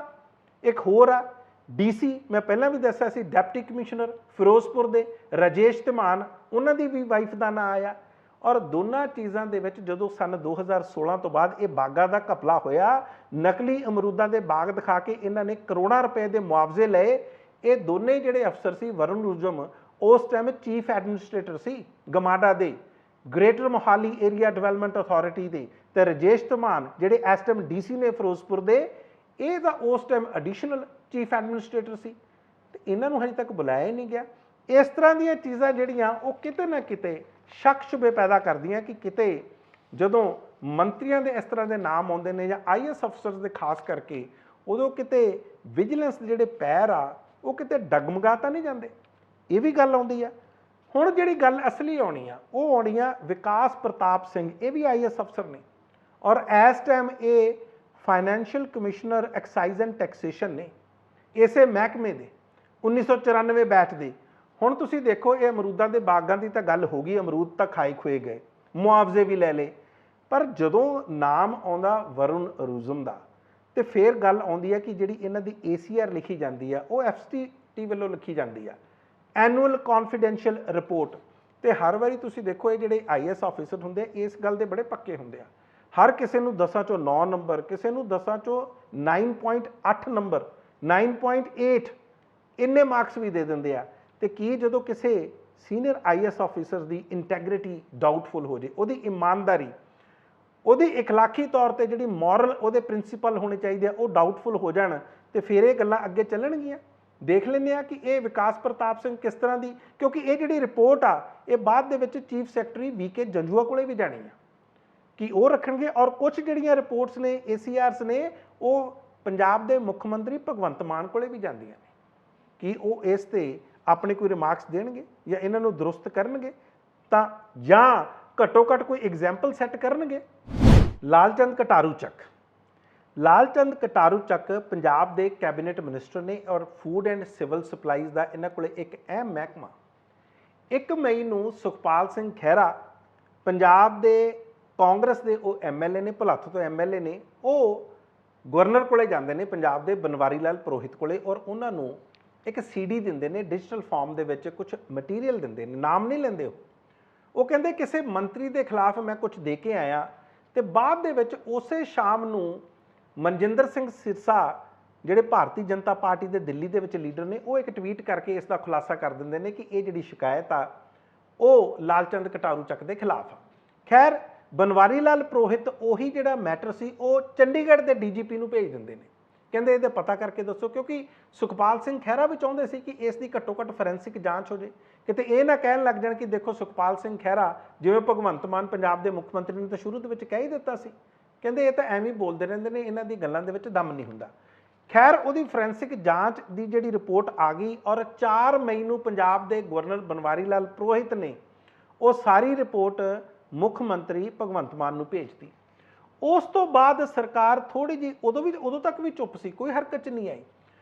ਇੱਕ ਹੋਰ ਆ DC, ਮੈਂ ਪਹਿਲਾਂ ਵੀ ਦੱਸਿਆ ਸੀ, ਡਿਪਟੀ ਕਮਿਸ਼ਨਰ ਫਿਰੋਜ਼ਪੁਰ ਦੇ ਰਾਜੇਸ਼ ਧਮਾਨ, ਉਹਨਾਂ ਦੀ ਵੀ ਵਾਈਫ ਦਾ ਨਾਂ ਆਇਆ। ਔਰ ਦੋਨਾਂ ਚੀਜ਼ਾਂ ਦੇ ਵਿੱਚ ਜਦੋਂ ਸਨ 2016 ਤੋਂ ਬਾਅਦ ਇਹ ਬਾਗਾਂ ਦਾ ਘਪਲਾ ਹੋਇਆ, ਨਕਲੀ ਅਮਰੂਦਾਂ ਦੇ ਬਾਗ ਦਿਖਾ ਕੇ ਇਹਨਾਂ ਨੇ ਕਰੋੜਾਂ ਰੁਪਏ ਦੇ ਮੁਆਵਜ਼ੇ ਲਏ। ਇਹ ਦੋਨੇ ਜਿਹੜੇ ਅਫਸਰ ਸੀ, ਵਰੁਣ ਰੁਜਮ ਉਸ ਟਾਈਮ ਚੀਫ ਐਡਮਿਨਿਸਟ੍ਰੇਟਰ ਸੀ ਗਮਾਡਾ ਦੇ, greater Mohali area development authority ਦੇ, ਤੇ ਰਾਜੇਸ਼ ਧਮਾਨ ਜਿਹੜੇ ਇਸ ਟਾਈਮ DC ਨੇ ਫਿਰੋਜ਼ਪੁਰ ਦੇ, ਇਹ ਤਾਂ ਉਸ ਟਾਈਮ ਐਡੀਸ਼ਨਲ ਚੀਫ ਐਡਮਿਨਿਸਟ੍ਰੇਟਰ ਸੀ, ਤੇ ਇਹਨਾਂ ਨੂੰ ਹਜੇ ਤੱਕ ਬੁਲਾਇਆ ਹੀ ਨਹੀਂ ਗਿਆ। ਇਸ ਤਰ੍ਹਾਂ ਦੀਆਂ ਚੀਜ਼ਾਂ ਜਿਹੜੀਆਂ ਉਹ ਕਿਤੇ ਨਾ ਕਿਤੇ ਸ਼ੱਕ ਸ਼ੁਬੇ ਪੈਦਾ ਕਰਦੀਆਂ ਕਿ ਕਿਤੇ ਜਦੋਂ ਮੰਤਰੀਆਂ ਦੇ ਇਸ ਤਰ੍ਹਾਂ ਦੇ ਨਾਮ ਆਉਂਦੇ ਨੇ ਜਾਂ IAS ਅਫਸਰਸ ਦੇ ਖਾਸ ਕਰਕੇ, ਉਦੋਂ ਕਿਤੇ ਵਿਜੀਲੈਂਸ ਦੇ ਜਿਹੜੇ ਪੈਰ ਆ ਉਹ ਕਿਤੇ ਡਗਮਗਾ ਤਾਂ ਨਹੀਂ ਜਾਂਦੇ। ਇਹ ਵੀ ਗੱਲ ਆਉਂਦੀ ਆ। ਹੁਣ ਜਿਹੜੀ ਗੱਲ ਅਸਲੀ ਆਉਣੀ ਆ ਉਹ ਆਉਣੀ ਆ ਵਿਕਾਸ ਪ੍ਰਤਾਪ ਸਿੰਘ, ਇਹ ਵੀ IAS ਅਫਸਰ ਨੇ, ਔਰ ਇਸ ਟਾਈਮ ਇਹ financial commissioner excise and taxation ਨੇ ਇਸੇ ਮਹਿਕਮੇ ਦੇ, 1994 ਬੈਚ ਦੇ। ਹੁਣ ਤੁਸੀਂ ਦੇਖੋ, ਇਹ ਅਮਰੂਦਾਂ ਦੇ ਬਾਗਾਂ ਦੀ ਤਾਂ ਗੱਲ ਹੋ ਗਈ, ਅਮਰੂਦ ਤਾਂ ਖਾਈ ਖੁਏ ਗਏ, ਮੁਆਵਜ਼ੇ ਵੀ ਲੈ ਲਏ, ਪਰ ਜਦੋਂ ਨਾਮ ਆਉਂਦਾ ਵਰੁਣ ਅਰੂਜਮ ਦਾ, ਤੇ ਫਿਰ ਗੱਲ ਆਉਂਦੀ ਹੈ ਕਿ ਜਿਹੜੀ ਇਹਨਾਂ ਦੀ ACR ਲਿਖੀ ਜਾਂਦੀ ਆ ਉਹ FCT ਵੱਲੋਂ ਲਿਖੀ ਜਾਂਦੀ ਆ, ਐਨੂਅਲ ਕੌਨਫੀਡੈਂਸ਼ੀਅਲ ਰਿਪੋਰਟ। ਤੇ ਹਰ ਵਾਰੀ ਤੁਸੀਂ ਦੇਖੋ ਇਹ ਜਿਹੜੇ IAS ਆਫੀਸਰ ਹੁੰਦੇ ਇਸ ਗੱਲ ਦੇ ਬੜੇ ਪੱਕੇ ਹੁੰਦੇ ਆ, ਹਰ ਕਿਸੇ ਨੂੰ 10 ਚੋਂ 9 ਨੰਬਰ, ਕਿਸੇ ਨੂੰ 10 ਚੋਂ 9.8 ਨੰਬਰ, 9.8 ਇੰਨੇ ਮਾਰਕਸ ਵੀ ਦੇ ਦਿੰਦੇ ਆ। ਤੇ ਕੀ ਜਦੋਂ ਕਿਸੇ ਸੀਨੀਅਰ IAS ਆਫੀਸਰ ਦੀ ਇੰਟੈਗ੍ਰਿਟੀ ਡਾਊਟਫੁਲ ਹੋ ਜੇ, ਉਹਦੀ ਇਮਾਨਦਾਰੀ, ਉਹਦੀ ਇਖਲਾਕੀ ਤੌਰ ਤੇ ਜਿਹੜੀ ਮੋਰਲ ਉਹਦੇ ਪ੍ਰਿੰਸੀਪਲ ਹੋਣੇ ਚਾਹੀਦੇ ਆ, ਉਹ ਡਾਊਟਫੁਲ ਹੋ ਜਾਣ, ਤੇ ਫਿਰ ਇਹ ਗੱਲਾਂ ਅੱਗੇ ਚੱਲਣਗੀਆਂ। ਦੇਖ ਲੈਂਦੇ ਆ ਕਿ ਇਹ ਵਿਕਾਸ ਪ੍ਰਤਾਪ ਸਿੰਘ ਕਿਸ ਤਰ੍ਹਾਂ ਦੀ, ਕਿਉਂਕਿ ਇਹ ਜਿਹੜੀ ਰਿਪੋਰਟ ਆ ਇਹ ਬਾਅਦ ਦੇ ਵਿੱਚ ਚੀਫ ਸੈਕਟਰੀ VK ਜੰਜੂਆ ਕੋਲੇ ਵੀ ਜਾਣੀ ਆ ਕਿ ਉਹ ਰੱਖਣਗੇ। ਔਰ ਕੁਝ ਜਿਹੜੀਆਂ ਰਿਪੋਰਟਸ ਨੇ, ACRs ਨੇ, ਉਹ ਪੰਜਾਬ ਦੇ ਮੁੱਖ ਮੰਤਰੀ ਭਗਵੰਤ ਮਾਨ ਕੋਲੇ ਵੀ ਜਾਂਦੀਆਂ ਨੇ ਕਿ ਉਹ ਇਸ ਤੇ ਆਪਣੇ ਕੋਈ ਰਿਮਾਰਕਸ ਦੇਣਗੇ ਜਾਂ ਇਹਨਾਂ ਨੂੰ ਦਰੁਸਤ ਕਰਨਗੇ, ਤਾਂ ਜਾਂ ਘੱਟੋ ਘੱਟ ਕੋਈ ਐਗਜ਼ਾਮਪਲ ਸੈੱਟ ਕਰਨਗੇ। ਲਾਲਚੰਦ ਕਟਾਰੂ ਚੱਕ, ਲਾਲਚੰਦ ਕਟਾਰੂ ਚੱਕ ਪੰਜਾਬ ਦੇ ਕੈਬਨਿਟ ਮਿਨਿਸਟਰ ਨੇ, ਔਰ ਫੂਡ ਐਂਡ ਸਿਵਲ ਸਪਲਾਈਜ਼ ਦਾ ਇਹਨਾਂ ਕੋਲੇ ਇੱਕ ਅਹਿਮ ਮਹਿਕਮਾ। 1 ਮਈ ਨੂੰ ਸੁਖਪਾਲ ਸਿੰਘ ਖਹਿਰਾ ਪੰਜਾਬ ਦੇ ਕਾਂਗਰਸ ਦੇ ਉਹ MLA ਨੇ, ਭੁਲੱਥ ਤੋਂ MLA ਨੇ, ਉਹ ਗਵਰਨਰ ਕੋਲੇ ਜਾਂਦੇ ਨੇ ਪੰਜਾਬ ਦੇ, ਬਨਵਾਰੀ ਲਾਲ ਪੁਰੋਹਿਤ ਕੋਲੇ, ਔਰ ਉਹਨਾਂ ਨੂੰ ਇੱਕ CD ਦਿੰਦੇ ਨੇ ਡਿਜੀਟਲ ਫਾਰਮ ਦੇ ਵਿੱਚ, ਕੁਝ ਮਟੀਰੀਅਲ ਦਿੰਦੇ ਨੇ, ਨਾਮ ਨਹੀਂ ਲੈਂਦੇ ਉਹ ਕਹਿੰਦੇ ਕਿਸੇ ਮੰਤਰੀ ਦੇ ਖਿਲਾਫ ਮੈਂ ਕੁਝ ਦੇ ਕੇ ਆਇਆ, ਤੇ ਬਾਅਦ ਦੇ ਵਿੱਚ ਉਸੇ ਸ਼ਾਮ ਨੂੰ ਮਨਜਿੰਦਰ ਸਿੰਘ ਸਿਰਸਾ ਜਿਹੜੇ ਭਾਰਤੀ ਜਨਤਾ ਪਾਰਟੀ ਦੇ ਦਿੱਲੀ ਦੇ ਵਿੱਚ ਲੀਡਰ ਨੇ, ਉਹ ਇੱਕ ਟਵੀਟ ਕਰਕੇ ਇਸ ਦਾ ਖੁਲਾਸਾ ਕਰ ਦਿੰਦੇ ਨੇ ਕਿ ਇਹ ਜਿਹੜੀ ਸ਼ਿਕਾਇਤ ਆ ਉਹ ਲਾਲਚੰਦ ਕਟਾਰੂ ਚੱਕ ਦੇ ਖਿਲਾਫ ਆ। ਖੈਰ ਬਨਵਾਰੀ ਲਾਲ ਪੁਰੋਹਿਤ ਉਹੀ ਜਿਹੜਾ ਮੈਟਰ ਸੀ ਉਹ ਚੰਡੀਗੜ੍ਹ ਦੇ DGP ਨੂੰ ਭੇਜ ਦਿੰਦੇ ਨੇ, ਕਹਿੰਦੇ ਇਹਦੇ ਪਤਾ ਕਰਕੇ ਦੱਸੋ, ਕਿਉਂਕਿ ਸੁਖਪਾਲ ਸਿੰਘ ਖਹਿਰਾ ਵੀ ਚਾਹੁੰਦੇ ਸੀ ਕਿ ਇਸ ਦੀ ਘੱਟੋ ਘੱਟ ਫੋਰੈਂਸਿਕ ਜਾਂਚ ਹੋ ਜੇ, ਕਿਤੇ ਇਹ ਨਾ ਕਹਿਣ ਲੱਗ ਜਾਣ ਕਿ ਦੇਖੋ ਸੁਖਪਾਲ ਸਿੰਘ ਖਹਿਰਾ, ਜਿਵੇਂ ਭਗਵੰਤ ਮਾਨ ਪੰਜਾਬ ਦੇ ਮੁੱਖ ਮੰਤਰੀ ਨੇ ਤਾਂ ਸ਼ੁਰੂ ਦੇ ਵਿੱਚ ਕਹਿ ਹੀ ਦਿੱਤਾ ਸੀ, ਕਹਿੰਦੇ ਇਹ ਤਾਂ ਐਵੇਂ ਹੀ ਬੋਲਦੇ ਰਹਿੰਦੇ ਨੇ, ਇਹਨਾਂ ਦੀ ਗੱਲਾਂ ਦੇ ਵਿੱਚ ਦਮ ਨਹੀਂ ਹੁੰਦਾ। ਖੈਰ ਉਹਦੀ ਫੋਰੈਂਸਿਕ ਜਾਂਚ ਦੀ ਜਿਹੜੀ ਰਿਪੋਰਟ ਆ ਗਈ ਔਰ 4 ਮਈ ਨੂੰ ਪੰਜਾਬ ਦੇ ਗਵਰਨਰ ਬਨਵਾਰੀ ਲਾਲ ਪੁਰੋਹਿਤ ਨੇ ਉਹ ਸਾਰੀ ਰਿਪੋਰਟ ਮੁੱਖ ਮੰਤਰੀ ਭਗਵੰਤ ਮਾਨ ਨੂੰ ਭੇਜਤੀ। ਉਸ ਤੋਂ ਬਾਅਦ ਸਰਕਾਰ ਥੋੜੀ ਜਿਹੀ ਉਦੋਂ ਤੱਕ ਵੀ ਚੁੱਪ ਸੀ, ਕੋਈ ਹਰਕਤ 'ਚ ਨਹੀਂ ਆਈ।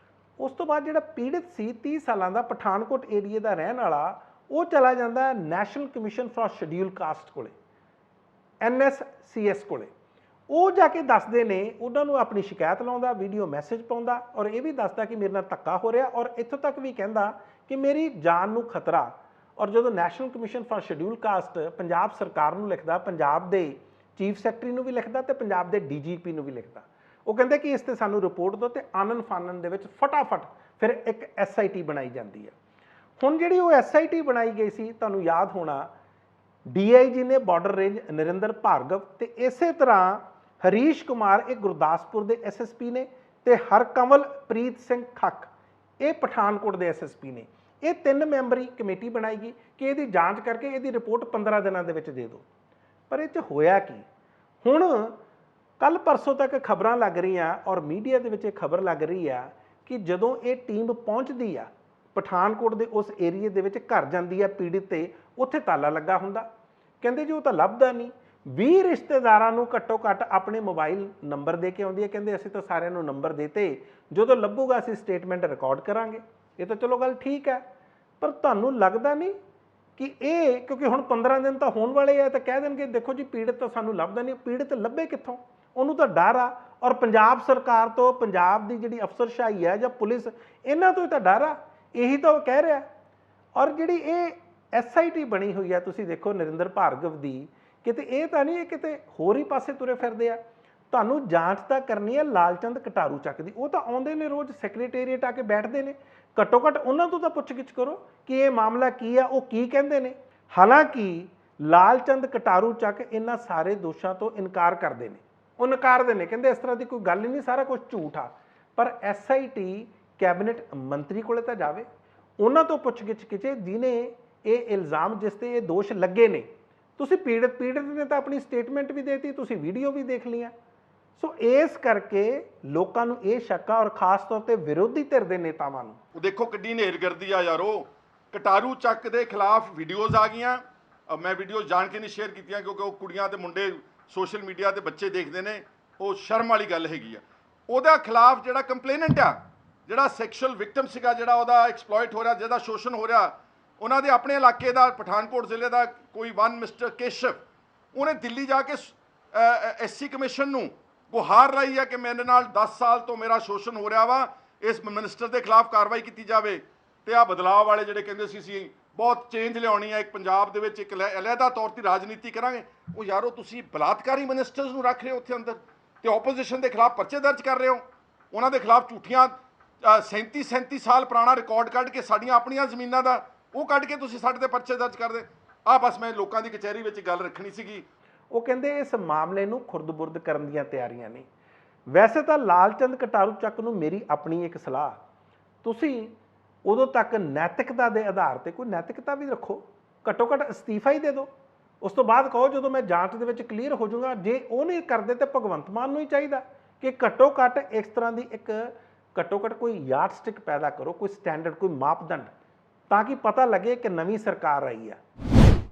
ਉਸ ਤੋਂ ਬਾਅਦ ਜਿਹੜਾ ਪੀੜਤ ਸੀ 30 ਸਾਲਾਂ ਦਾ ਪਠਾਨਕੋਟ ਏਰੀਏ ਦਾ ਰਹਿਣ ਵਾਲਾ, ਉਹ ਚਲਾ ਜਾਂਦਾ national commission for scheduled caste ਕੋਲੇ, NSCS ਕੋਲੇ। ਉਹ ਜਾ ਕੇ ਦੱਸਦੇ ਨੇ, ਉਹਨਾਂ ਨੂੰ ਆਪਣੀ ਸ਼ਿਕਾਇਤ ਲਾਉਂਦਾ, ਵੀਡੀਓ ਮੈਸੇਜ ਪਾਉਂਦਾ ਔਰ ਇਹ ਵੀ ਦੱਸਦਾ ਕਿ ਮੇਰੇ ਨਾਲ ਧੱਕਾ ਹੋ ਰਿਹਾ ਔਰ ਇੱਥੋਂ ਤੱਕ ਵੀ ਕਹਿੰਦਾ ਕਿ ਮੇਰੀ ਜਾਨ ਨੂੰ ਖਤਰਾ। ਔਰ ਜਦੋਂ national commission for scheduled caste Punjab ਸਰਕਾਰ ਨੂੰ ਲਿਖਦਾ, ਪੰਜਾਬ ਦੇ ਚੀਫ ਸੈਕਟਰੀ ਨੂੰ ਵੀ ਲਿਖਦਾ ਤੇ ਪੰਜਾਬ ਦੇ DGP ਨੂੰ ਵੀ ਲਿਖਦਾ, ਉਹ ਕਹਿੰਦੇ ਕਿ ਇਸ ਤੇ ਸਾਨੂੰ ਰਿਪੋਰਟ ਦਿਓ, ਤੇ ਆਨਨ ਫਾਨਨ ਦੇ ਵਿੱਚ ਫਟਾਫਟ ਫਿਰ ਇੱਕ SIT ਬਣਾਈ ਜਾਂਦੀ ਹੈ। ਹੁਣ ਜਿਹੜੀ ਉਹ SIT ਬਣਾਈ ਗਈ ਸੀ, ਤੁਹਾਨੂੰ ਯਾਦ ਹੋਣਾ DIG ਨੇ ਬਾਰਡਰ ਰੇਂਜ ਨਰਿੰਦਰ ਭਾਰਗਵ, ਤੇ ਇਸੇ ਤਰ੍ਹਾਂ ਹਰੀਸ਼ ਕੁਮਾਰ ਇਹ ਗੁਰਦਾਸਪੁਰ ਦੇ SSP ਨੇ, ਤੇ ਹਰਕਮਲਪ੍ਰੀਤ ਸਿੰਘ ਖੱਕ ਇਹ ਪਠਾਨਕੋਟ ਦੇ SSP ਨੇ। ਇਹ 3 ਮੈਂਬਰੀ ਕਮੇਟੀ ਬਣਾਈ ਗਈ ਕਿ ਇਹਦੀ ਜਾਂਚ ਕਰਕੇ ਇਹਦੀ ਰਿਪੋਰਟ 15 ਦਿਨਾਂ ਦੇ ਵਿੱਚ ਦੇ ਦਿਓ। ਪਰ ਇਹ 'ਚ ਹੋਇਆ ਕੀ? ਹੁਣ ਕੱਲ ਪਰਸੋਂ ਤੱਕ ਖਬਰਾਂ ਲੱਗ ਰਹੀਆਂ ਔਰ ਮੀਡੀਆ ਦੇ ਵਿੱਚ ਇਹ ਖਬਰ ਲੱਗ ਰਹੀ ਆ ਕਿ ਜਦੋਂ ਇਹ ਟੀਮ ਪਹੁੰਚਦੀ ਆ ਪਠਾਨਕੋਟ ਦੇ ਉਸ ਏਰੀਏ ਦੇ ਵਿੱਚ, ਘਰ ਜਾਂਦੀ ਆ ਪੀੜਤ ਤੇ, ਉੱਥੇ ਤਾਲਾ ਲੱਗਾ ਹੁੰਦਾ। ਕਹਿੰਦੇ ਜੀ ਉਹ ਤਾਂ ਲੱਭਦਾ ਨਹੀਂ। 20 ਰਿਸ਼ਤੇਦਾਰਾਂ ਨੂੰ ਘੱਟੋ ਘੱਟ ਆਪਣੇ ਮੋਬਾਈਲ ਨੰਬਰ ਦੇ ਕੇ ਆਉਂਦੀ ਹੈ, ਕਹਿੰਦੇ ਅਸੀਂ ਤਾਂ ਸਾਰਿਆਂ ਨੂੰ ਨੰਬਰ ਦਿੱਤੇ, ਜਦੋਂ ਲੱਭੂਗਾ ਅਸੀਂ ਸਟੇਟਮੈਂਟ ਰਿਕਾਰਡ ਕਰਾਂਗੇ। ਇਹ ਤਾਂ ਚਲੋ ਗੱਲ ਠੀਕ ਹੈ, ਪਰ ਤੁਹਾਨੂੰ ਲੱਗਦਾ ਨਹੀਂ ਕਿ ਇਹ, ਕਿਉਂਕਿ ਹੁਣ 15 ਦਿਨ ਤਾਂ ਹੋਣ ਵਾਲੇ ਆ, ਤਾਂ ਕਹਿ ਦੇਣਗੇ ਦੇਖੋ ਜੀ ਪੀੜਤ ਤਾਂ ਸਾਨੂੰ ਲੱਭਦਾ ਨਹੀਂ। ਪੀੜਤ ਲੱਭੇ ਕਿੱਥੋਂ? ਉਹਨੂੰ ਤਾਂ ਡਰ ਆ, ਔਰ ਪੰਜਾਬ ਸਰਕਾਰ ਤੋਂ, ਪੰਜਾਬ ਦੀ ਜਿਹੜੀ ਅਫਸਰਸ਼ਾਹੀ ਹੈ ਜਾਂ ਪੁਲਿਸ, ਇਹਨਾਂ ਤੋਂ ਹੀ ਤਾਂ ਡਰ ਆ, ਇਹੀ ਤਾਂ ਉਹ ਕਹਿ ਰਿਹਾ। ਔਰ ਜਿਹੜੀ ਇਹ SIT ਬਣੀ ਹੋਈ ਆ, ਤੁਸੀਂ ਦੇਖੋ ਨਰਿੰਦਰ ਭਾਰਗਵ ਦੀ, ਕਿਤੇ ਇਹ ਤਾਂ ਨਹੀਂ ਇਹ ਕਿਤੇ ਹੋਰ ਹੀ ਪਾਸੇ ਤੁਰੇ ਫਿਰਦੇ ਆ। ਤੁਹਾਨੂੰ ਜਾਂਚ ਤਾਂ ਕਰਨੀ ਹੈ ਲਾਲਚੰਦ ਕਟਾਰੂ ਚੱਕ ਦੀ। ਉਹ ਤਾਂ ਆਉਂਦੇ ਨੇ ਰੋਜ਼ ਸੈਕਟਰੀਏਟ ਆ ਕੇ ਬੈਠਦੇ ਨੇ, ਘੱਟੋ ਘੱਟ ਉਹਨਾਂ ਤੋਂ ਤਾਂ ਪੁੱਛਗਿੱਛ ਕਰੋ ਕਿ ਇਹ ਮਾਮਲਾ ਕੀ ਆ, ਉਹ ਕੀ ਕਹਿੰਦੇ ਨੇ। ਹਾਲਾਂਕਿ ਲਾਲਚੰਦ ਕਟਾਰੂ ਚੱਕ ਇਹਨਾਂ ਸਾਰੇ ਦੋਸ਼ਾਂ ਤੋਂ ਇਨਕਾਰ ਕਰਦੇ ਨੇ, ਉਹ ਨਕਾਰਦੇ ਨੇ, ਕਹਿੰਦੇ ਇਸ ਤਰ੍ਹਾਂ ਦੀ ਕੋਈ ਗੱਲ ਹੀ ਨਹੀਂ, ਸਾਰਾ ਕੁਝ ਝੂਠ ਆ। ਪਰ SIT ਕੈਬਨਿਟ ਮੰਤਰੀ ਕੋਲੇ ਤਾਂ ਜਾਵੇ, ਉਹਨਾਂ ਤੋਂ ਪੁੱਛਗਿੱਛ ਕੀਤੇ ਜਿਹਨੇ ਇਹ ਇਲਜ਼ਾਮ, ਜਿਸ ਤੇ ਇਹ ਦੋਸ਼ ਲੱਗੇ ਨੇ। ਤੁਸੀਂ ਪੀੜਤ ਨੇ ਤਾਂ ਆਪਣੀ ਸਟੇਟਮੈਂਟ ਵੀ ਦੇਤੀ, ਤੁਸੀਂ ਵੀਡੀਓ ਵੀ ਦੇਖ ਲਈਆਂ। ਸੋ ਇਸ ਕਰਕੇ ਲੋਕਾਂ ਨੂੰ ਇਹ ਸ਼ੱਕ ਆ, ਔਰ ਖਾਸ ਤੌਰ ਤੇ ਵਿਰੋਧੀ ਧਿਰ ਦੇ ਨੇਤਾਵਾਂ ਨੂੰ। ਉਹ ਦੇਖੋ ਕਿੱਡੀ ਨੇਰਗਰਦੀ ਆ ਯਾਰੋ। ਕਟਾਰੂ ਚੱਕ ਦੇ ਖਿਲਾਫ ਵੀਡੀਓਜ਼ ਆ ਗਈਆਂ। ਮੈਂ ਵੀਡੀਓਜ਼ ਜਾਣ ਕੇ ਨਹੀਂ ਸ਼ੇਅਰ ਕੀਤੀਆਂ ਕਿਉਂਕਿ ਉਹ ਕੁੜੀਆਂ ਤੇ ਮੁੰਡੇ ਸੋਸ਼ਲ ਮੀਡੀਆ ਤੇ ਬੱਚੇ ਦੇਖਦੇ ਨੇ, ਉਹ ਸ਼ਰਮ ਵਾਲੀ ਗੱਲ ਹੈਗੀ ਆ। ਉਹਦਾ ਖਿਲਾਫ ਜਿਹੜਾ ਕੰਪਲੇਨੈਂਟ ਆ, ਜਿਹੜਾ ਸੈਕਸ਼ੂਅਲ ਵਿਕਟਮ ਸੀਗਾ, ਜਿਹੜਾ ਉਹਦਾ ਐਕਸਪਲੋਇਟ ਹੋ ਰਿਹਾ, ਜਿਹਦਾ ਸ਼ੋਸ਼ਣ ਹੋ ਰਿਹਾ, ਉਹਨਾਂ ਦੇ ਆਪਣੇ ਇਲਾਕੇ ਦਾ, ਪਠਾਨਕੋਟ ਜ਼ਿਲ੍ਹੇ ਦਾ ਕੋਈ ਮਿਸਟਰ ਕੇਸ਼ਵ, ਉਹਨੇ ਦਿੱਲੀ ਜਾ ਕੇ SC ਕਮਿਸ਼ਨ ਨੂੰ ਗੁਹਾਰ ਲਾਈ ਆ ਕਿ ਮੇਰੇ ਨਾਲ 10 ਸਾਲ ਤੋਂ ਮੇਰਾ ਸ਼ੋਸ਼ਣ ਹੋ ਰਿਹਾ ਵਾ, ਇਸ ਮਿਨਿਸਟਰ ਦੇ ਖਿਲਾਫ ਕਾਰਵਾਈ ਕੀਤੀ ਜਾਵੇ। ਤੇ ਆ ਬਦਲਾਅ ਵਾਲੇ ਜਿਹੜੇ ਕਹਿੰਦੇ ਸੀ ਬਹੁਤ ਚੇਂਜ ਲਿਆਉਣੀ ਹੈ, ਇੱਕ ਪੰਜਾਬ ਦੇ ਵਿੱਚ ਇੱਕ ਅਲੱਗਾ ਤੌਰ ਤੇ ਰਾਜਨੀਤੀ ਕਰਾਂਗੇ। ਉਹ ਯਾਰੋ ਤੁਸੀਂ ਬਲਾਤਕਾਰੀ ਮਿਨਿਸਟਰਸ ਨੂੰ ਰੱਖ ਰਹੇ ਹੋ ਉੱਥੇ ਅੰਦਰ, ਤੇ ਆਪੋਜੀਸ਼ਨ ਦੇ ਖਿਲਾਫ ਪਰਚੇ ਦਰਜ ਕਰ ਰਹੇ ਹੋ। ਉਹਨਾਂ ਦੇ ਖਿਲਾਫ ਝੂਠੀਆਂ 37 ਸਾਲ ਪੁਰਾਣਾ ਰਿਕਾਰਡ ਕੱਢ ਕੇ, ਸਾਡੀਆਂ ਆਪਣੀਆਂ ਜ਼ਮੀਨਾਂ ਦਾ ਉਹ ਕੱਢ ਕੇ ਤੁਸੀਂ ਸਾਡੇ ਤੇ ਪਰਚੇ ਦਰਜ ਕਰਦੇ। ਆ ਬਸ ਮੈਂ ਲੋਕਾਂ ਦੀ ਕਚਹਿਰੀ ਵਿੱਚ ਗੱਲ ਰੱਖਣੀ ਸੀਗੀ। ਉਹ ਕਹਿੰਦੇ ਇਸ ਮਾਮਲੇ ਨੂੰ ਖੁਰਦ-ਬੁਰਦ ਕਰਨ ਦੀਆਂ ਤਿਆਰੀਆਂ ਨੇ। ਵੈਸੇ ਤਾਂ ਲਾਲਚੰਦ ਕਟਾਰੂ ਚੱਕ ਨੂੰ ਮੇਰੀ ਆਪਣੀ ਇੱਕ ਸਲਾਹ, ਤੁਸੀਂ ਉਦੋਂ ਤੱਕ ਨੈਤਿਕਤਾ ਦੇ ਆਧਾਰ ਤੇ ਕੋਈ ਨੈਤਿਕਤਾ ਵੀ ਰੱਖੋ, ਘੱਟੋ ਘੱਟ ਅਸਤੀਫਾ ਹੀ ਦੇ ਦਿਓ। ਉਸ ਤੋਂ ਬਾਅਦ ਕਹੋ ਜਦੋਂ ਮੈਂ ਜਾਂਚ ਦੇ ਵਿੱਚ ਕਲੀਅਰ ਹੋ ਜਾਊਗਾ। ਜੇ ਉਹ ਨਹੀਂ ਕਰਦੇ ਤਾਂ ਭਗਵੰਤ ਮਾਨ ਨੂੰ ਹੀ ਚਾਹੀਦਾ ਕਿ ਘੱਟੋ ਘੱਟ ਇਸ ਤਰ੍ਹਾਂ ਦੀ ਇੱਕ ਘੱਟੋ ਘੱਟ ਕੋਈ ਯਾਰਡਸਟਿਕ ਪੈਦਾ ਕਰੋ, ਕੋਈ ਸਟੈਂਡਰਡ, ਕੋਈ ਮਾਪਦੰਡ, ਤਾਂ ਕਿ ਪਤਾ ਲੱਗੇ ਕਿ ਨਵੀਂ ਸਰਕਾਰ ਆਈ ਆ।